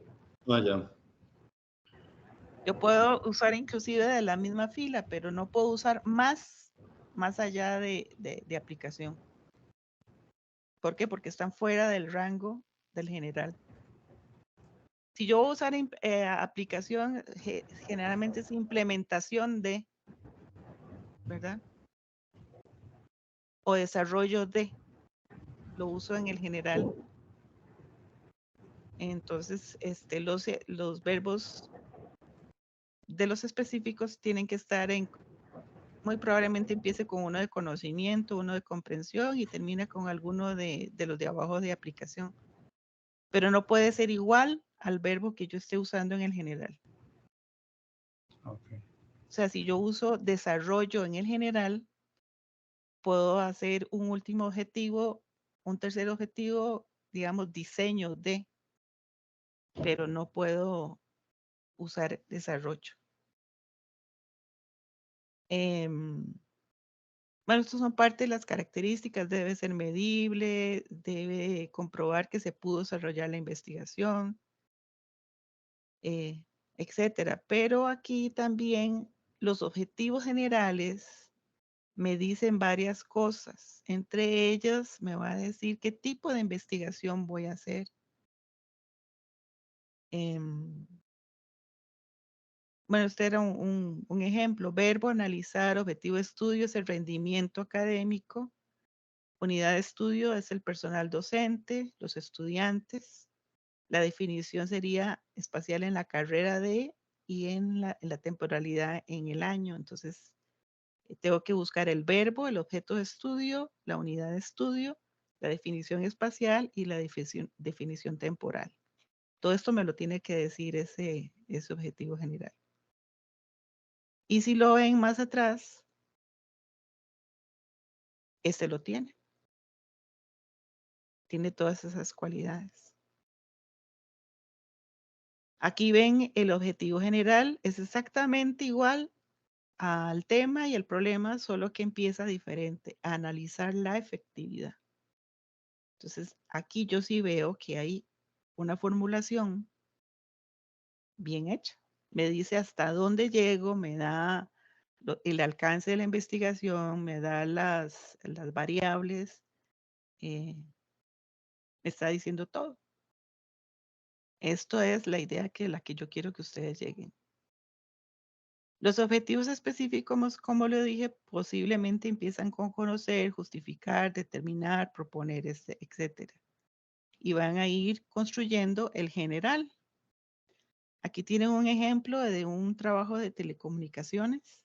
Vaya. Yo puedo usar inclusive de la misma fila, pero no puedo usar más allá de aplicación. ¿Por qué? Porque están fuera del rango del general. Si yo voy a usar aplicación, generalmente es implementación de, ¿verdad? O desarrollo de, lo uso en el general. Entonces, los verbos de los específicos tienen que estar muy probablemente empiece con uno de conocimiento, uno de comprensión y termina con alguno de los de abajo de aplicación. Pero no puede ser igual al verbo que yo esté usando en el general. Okay. O sea, si yo uso desarrollo en el general, puedo hacer un último objetivo, un tercer objetivo, digamos, diseño de, pero no puedo usar desarrollo. Bueno, estas son parte de las características. Debe ser medible, debe comprobar que se pudo desarrollar la investigación, etcétera. Pero aquí también los objetivos generales me dicen varias cosas. Entre ellas me va a decir qué tipo de investigación voy a hacer. Bueno, este era un ejemplo. Verbo, analizar, objetivo de estudio es el rendimiento académico. Unidad de estudio es el personal docente, los estudiantes. La definición sería espacial en la carrera de y en la temporalidad en el año. Entonces, tengo que buscar el verbo, el objeto de estudio, la unidad de estudio, la definición espacial y la definición temporal. Todo esto me lo tiene que decir ese objetivo general. Y si lo ven más atrás, este lo tiene. tiene todas esas cualidades. Aquí ven el objetivo general, es exactamente igual al tema y el problema, solo que empieza diferente, a analizar la efectividad. Entonces, aquí yo sí veo que hay una formulación bien hecha. Me dice hasta dónde llego, me da el alcance de la investigación, me da las variables, me está diciendo todo. Esto es la idea la que yo quiero que ustedes lleguen. Los objetivos específicos, como lo dije, posiblemente empiezan con conocer, justificar, determinar, proponer, etc. Y van a ir construyendo el general. Aquí tienen un ejemplo de un trabajo de telecomunicaciones.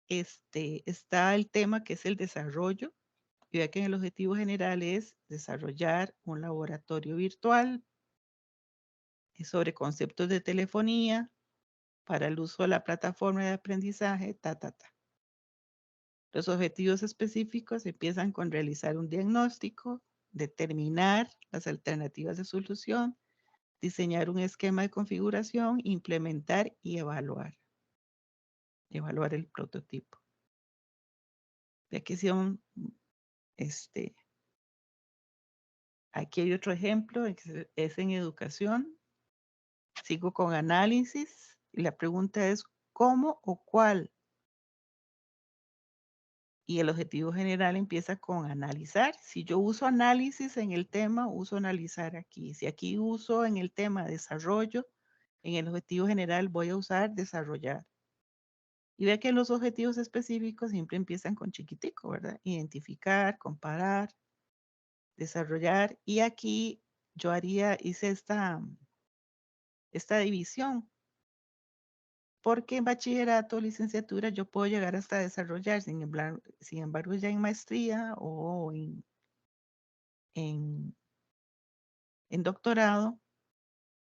Está el tema que es el desarrollo. Y vea que en el objetivo general es desarrollar un laboratorio virtual sobre conceptos de telefonía para el uso de la plataforma de aprendizaje, Los objetivos específicos empiezan con realizar un diagnóstico, determinar las alternativas de solución, diseñar un esquema de configuración, implementar y evaluar. Evaluar el prototipo. De aquí aquí hay otro ejemplo, es en educación. Sigo con análisis y la pregunta es ¿cómo o cuál? Y el objetivo general empieza con analizar. Si yo uso análisis en el tema, uso analizar aquí. Si aquí uso en el tema desarrollo, en el objetivo general voy a usar desarrollar. Y vea que los objetivos específicos siempre empiezan con chiquitico, ¿verdad? Identificar, comparar, desarrollar. Y aquí yo hice esta división. Porque en bachillerato, licenciatura, yo puedo llegar hasta desarrollar, sin embargo ya en maestría o en doctorado,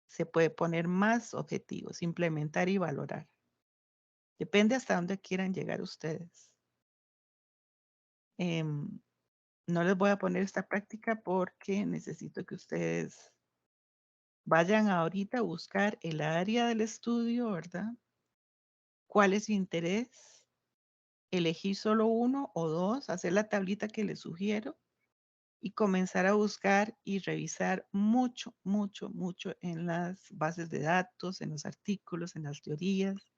se puede poner más objetivos, implementar y valorar. Depende hasta dónde quieran llegar ustedes. No les voy a poner esta práctica porque necesito que ustedes vayan ahorita a buscar el área del estudio, ¿verdad? ¿Cuál es su interés? Elegir solo uno o dos, hacer la tablita que les sugiero y comenzar a buscar y revisar mucho, mucho, mucho en las bases de datos, en los artículos, en las teorías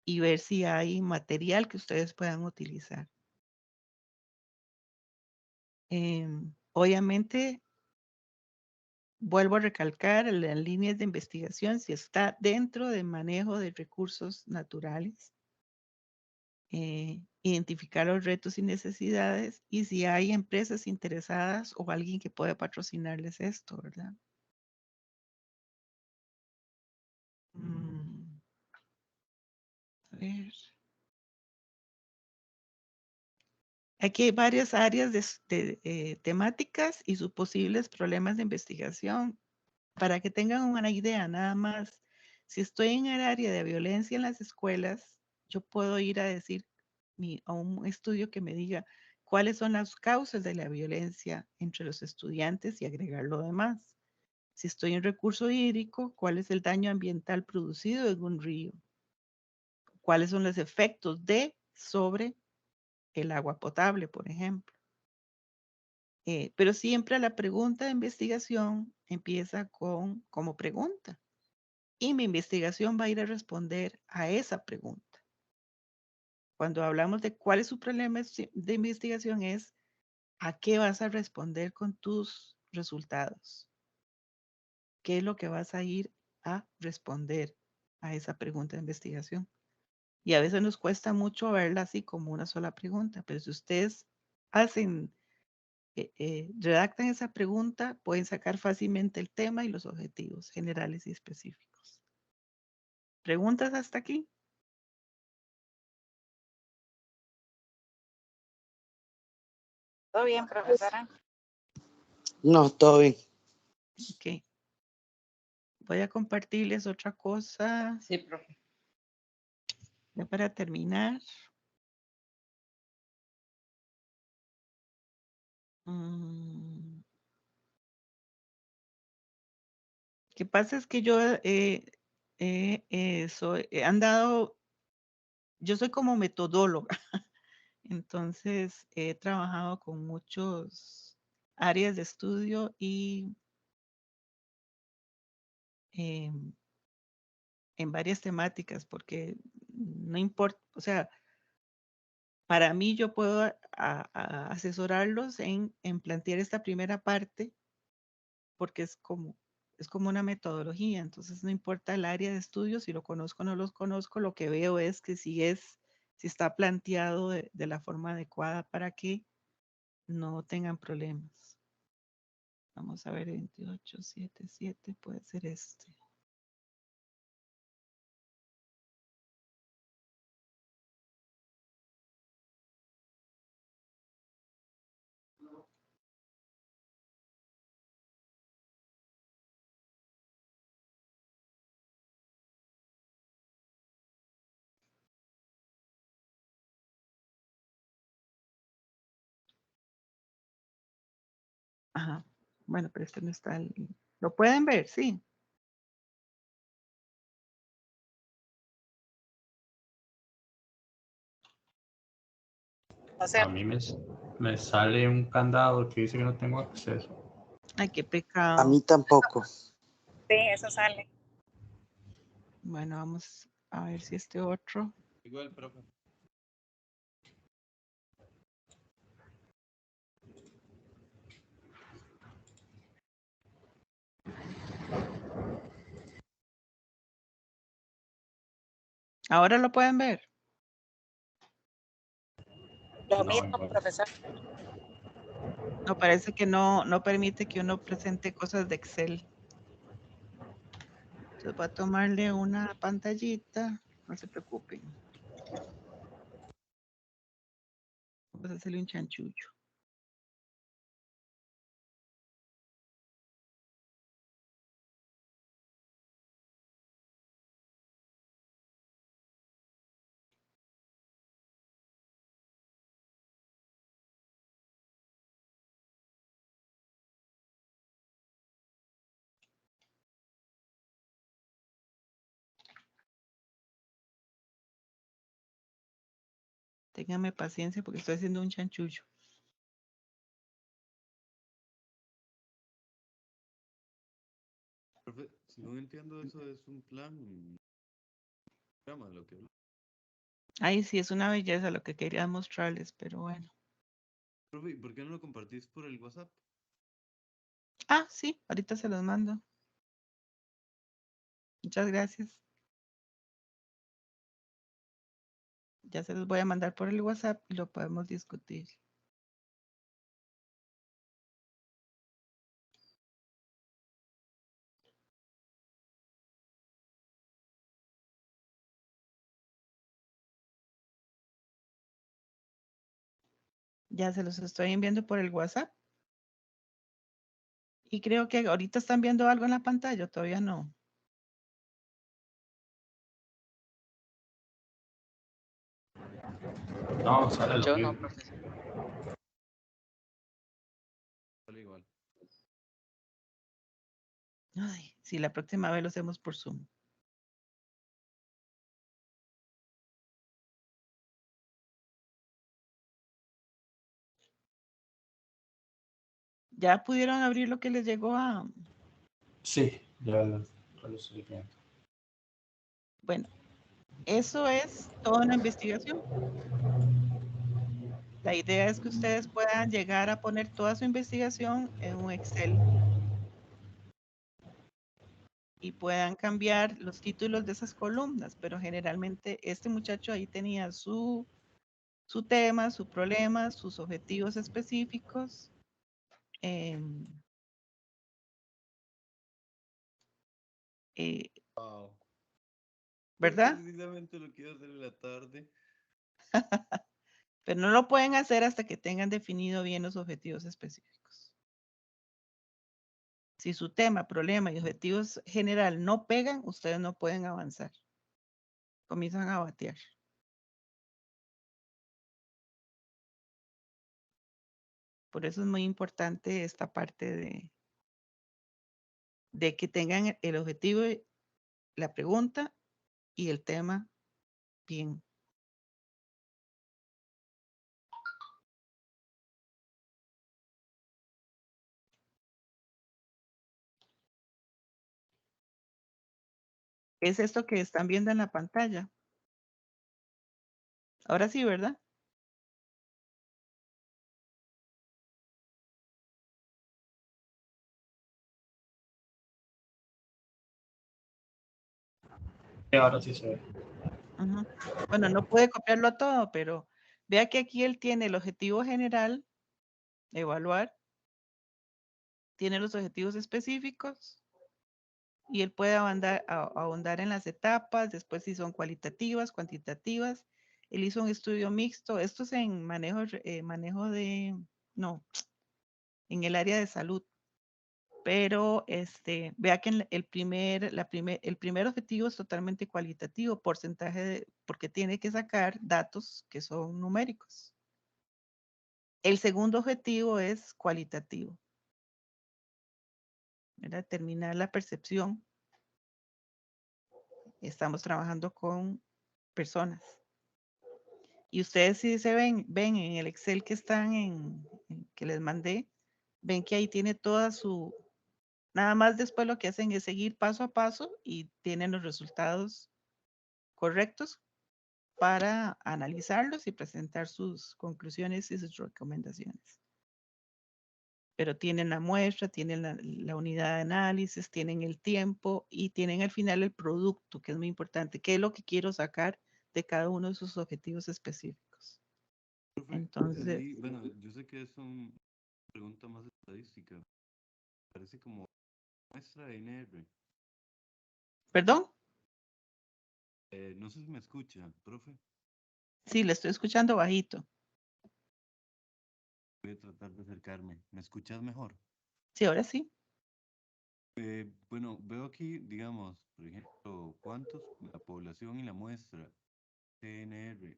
y ver si hay material que ustedes puedan utilizar. Obviamente, vuelvo a recalcar las líneas de investigación si está dentro del manejo de recursos naturales. Identificar los retos y necesidades y si hay empresas interesadas o alguien que pueda patrocinarles esto, ¿verdad? A ver. Aquí hay varias áreas de temáticas y sus posibles problemas de investigación. Para que tengan una idea, nada más, si estoy en el área de violencia en las escuelas, yo puedo ir a decir a un estudio que me diga cuáles son las causas de la violencia entre los estudiantes y agregar lo demás. Si estoy en recurso hídrico, ¿cuál es el daño ambiental producido en un río? ¿Cuáles son los efectos sobre el agua potable, por ejemplo? Pero siempre la pregunta de investigación empieza como pregunta. Y mi investigación va a ir a responder a esa pregunta. Cuando hablamos de cuál es su problema de investigación es a qué vas a responder con tus resultados. ¿Qué es lo que vas a ir a responder a esa pregunta de investigación? Y a veces nos cuesta mucho verla así como una sola pregunta, pero si ustedes redactan esa pregunta, pueden sacar fácilmente el tema y los objetivos generales y específicos. ¿Preguntas hasta aquí? ¿Todo bien, profesora? No, todo bien. Ok. Voy a compartirles otra cosa. Sí, profe. Ya para terminar. que pasa es que yo yo soy como metodóloga, entonces he trabajado con muchos áreas de estudio y en varias temáticas, porque no importa, o sea, para mí yo puedo asesorarlos en plantear esta primera parte porque es como una metodología, entonces no importa el área de estudio, si lo conozco o no los conozco, lo que veo es que si está planteado de la forma adecuada para que no tengan problemas. Vamos a ver, 2877 puede ser este. Ajá. Bueno, pero este no está. ¿Lo pueden ver? Sí. O sea, A mí me sale un candado que dice que no tengo acceso. Ay, qué A pecado. mí tampoco. sí, eso sale. Bueno, vamos a ver si este otro. Igual, profe. Ahora lo pueden ver. Lo No, mismo, igual. profesor. No, parece que no permite que uno presente cosas de Excel. Entonces voy a tomarle una pantallita. No se preocupen. Vamos a hacerle un chanchullo. Ténganme paciencia porque estoy haciendo un chanchullo. Profe, si no entiendo, eso es un plan, programa, lo que... Ay, sí, es una belleza lo que quería mostrarles, pero bueno. Profe, ¿y por qué no lo compartís por el WhatsApp? Ah, sí, ahorita se los mando. Muchas gracias. Ya se los voy a mandar por el WhatsApp y lo podemos discutir. Ya se los estoy enviando por el WhatsApp. Y creo que ahorita están viendo algo en la pantalla, todavía no. No, sale lo Yo no, mismo. profesor. Sale igual. Ay, sí, la próxima vez lo hacemos por Zoom. ¿Ya pudieron abrir lo que les llegó a...? Sí, ya lo estoy viendo. Bueno, eso es toda una investigación. La idea es que ustedes puedan llegar a poner toda su investigación en un Excel y puedan cambiar los títulos de esas columnas, pero generalmente este muchacho ahí tenía su tema, su problema, sus objetivos específicos. Wow. ¿Verdad? Precisamente lo que iba a hacer en la tarde. Pero no lo pueden hacer hasta que tengan definido bien los objetivos específicos. Si su tema, problema y objetivos general no pegan, ustedes no pueden avanzar. Comienzan a batear. Por eso es muy importante esta parte de que tengan el objetivo, la pregunta y el tema bien. Es esto que están viendo en la pantalla. Ahora sí, ¿verdad? Y ahora sí se ve. Ujú. Bueno, no puede copiarlo todo, pero vea que aquí él tiene el objetivo general, evaluar, tiene los objetivos específicos y él puede ahondar en las etapas, después si son cualitativas, cuantitativas. Él hizo un estudio mixto, esto es en manejo de, no, en el área de salud. Pero vea que en el primer objetivo es totalmente cualitativo, porque tiene que sacar datos que son numéricos. El segundo objetivo es cualitativo, ¿verdad? Terminar la percepción. Estamos trabajando con personas. Y ustedes si se ven en el Excel que que les mandé, ven que ahí tiene toda nada más después lo que hacen es seguir paso a paso y tienen los resultados correctos para analizarlos y presentar sus conclusiones y sus recomendaciones. Pero tienen la muestra, tienen la unidad de análisis, tienen el tiempo y tienen al final el producto, que es muy importante. ¿Qué es lo que quiero sacar de cada uno de sus objetivos específicos? Profe, Entonces, ahí, bueno, yo sé que es una pregunta más estadística. Parece como muestra de INR. ¿perdón? No sé si me escucha, profe. Sí, le estoy escuchando bajito. Voy a tratar de acercarme. ¿Me escuchas mejor? Sí, ahora sí. Bueno, veo aquí, digamos, por ejemplo, cuántos, la población y la muestra, CNR.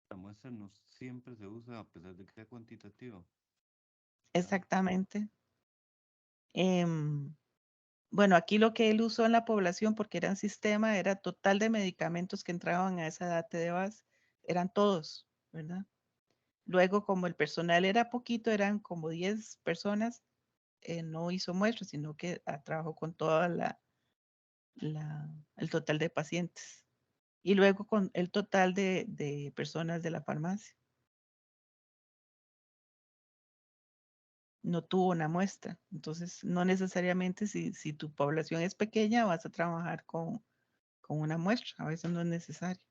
La muestra no siempre se usa a pesar de que sea cuantitativa. Exactamente. Bueno, aquí lo que él usó en la población, porque era un sistema, era total de medicamentos que entraban a esa data de base. Eran todos, ¿verdad? Luego, como el personal era poquito, eran como 10 personas, no hizo muestras, sino que trabajó con toda el total de pacientes. Y luego con el total de personas de la farmacia. No tuvo una muestra. Entonces, no necesariamente si tu población es pequeña, vas a trabajar con una muestra. A veces no es necesario.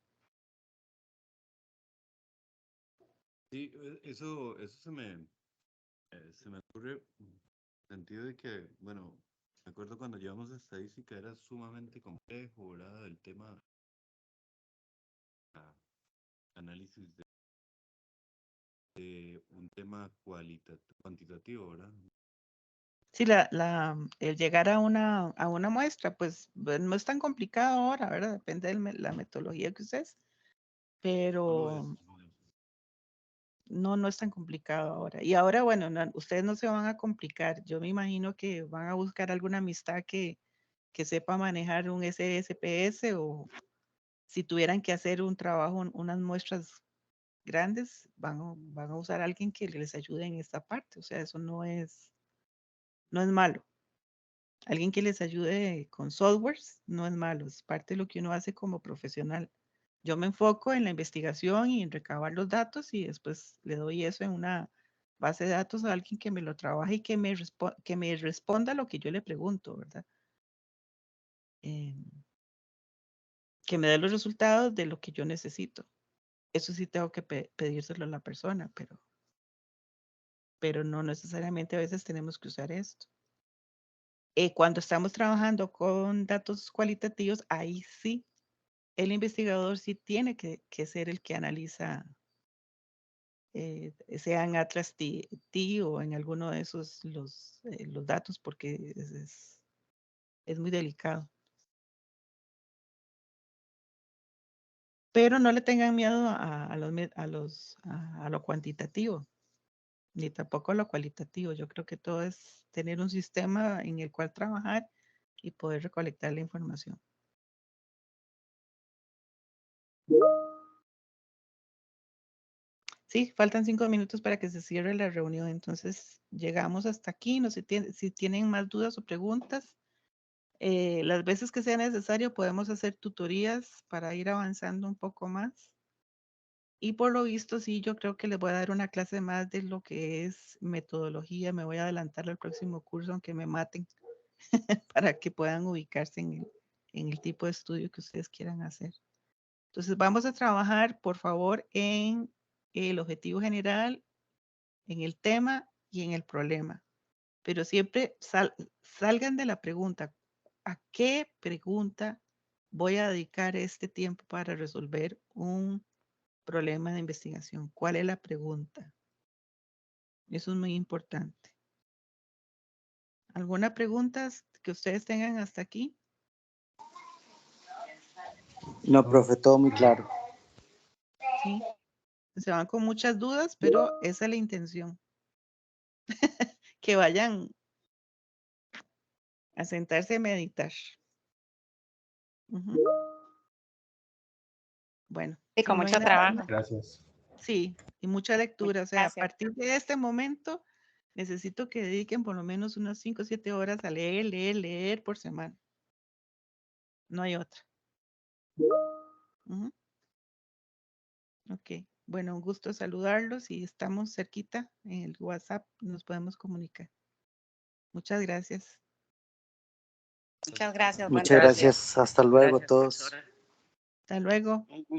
Sí, eso se me ocurre en el sentido de que, bueno, me acuerdo cuando llevamos estadística era sumamente complejo, ¿verdad? El tema análisis de un tema cuantitativo, ¿verdad? Sí, el llegar a una muestra, pues no es tan complicado ahora, ¿verdad? Depende de la metodología que uses, No lo es. pero no es tan complicado ahora. Y ahora, bueno, ustedes no se van a complicar. Yo me imagino que van a buscar alguna amistad que sepa manejar un SSPS o si tuvieran que hacer un trabajo, unas muestras grandes, van a usar a alguien que les ayude en esta parte. O sea, eso no es malo. Alguien que les ayude con softwares no es malo, es parte de lo que uno hace como profesional. Yo me enfoco en la investigación y en recabar los datos y después le doy eso en una base de datos a alguien que me lo trabaje y que me responda lo que yo le pregunto, ¿verdad? Que me dé los resultados de lo que yo necesito. Eso sí tengo que pedírselo a la persona, pero no necesariamente a veces tenemos que usar esto. Cuando estamos trabajando con datos cualitativos, ahí sí, el investigador sí tiene que ser el que analiza, sea en Atlas T o en alguno de esos los datos, porque es muy delicado. Pero no le tengan miedo a lo cuantitativo, ni tampoco a lo cualitativo. Yo creo que todo es tener un sistema en el cual trabajar y poder recolectar la información. Sí, faltan 5 minutos para que se cierre la reunión, entonces llegamos hasta aquí. No sé si tienen más dudas o preguntas. Las veces que sea necesario podemos hacer tutorías para ir avanzando un poco más. Y por lo visto, sí, yo creo que les voy a dar una clase más de lo que es metodología. Me voy a adelantar al próximo curso, aunque me maten, para que puedan ubicarse en el tipo de estudio que ustedes quieran hacer. Entonces, vamos a trabajar, por favor, en el objetivo general, en el tema y en el problema. Pero siempre salgan de la pregunta. ¿A qué pregunta voy a dedicar este tiempo para resolver un problema de investigación? ¿Cuál es la pregunta? Eso es muy importante. ¿Alguna pregunta que ustedes tengan hasta aquí? No, profe, todo muy claro. Sí. Se van con muchas dudas, pero esa es la intención. Que vayan a sentarse a meditar. Ujú. Bueno. Y si con no hay mucho nada trabajo. más, Gracias. sí, y mucha lectura. O sea, a Gracias. partir de este momento, necesito que dediquen por lo menos unas 5 o 7 horas a leer, leer, leer por semana. No hay otra. Ujú. Ok. Bueno, un gusto saludarlos y estamos cerquita en el WhatsApp, nos podemos comunicar. Muchas gracias. Muchas gracias. Buen Muchas día. gracias. Hasta luego a todos. Hasta luego. Un gusto.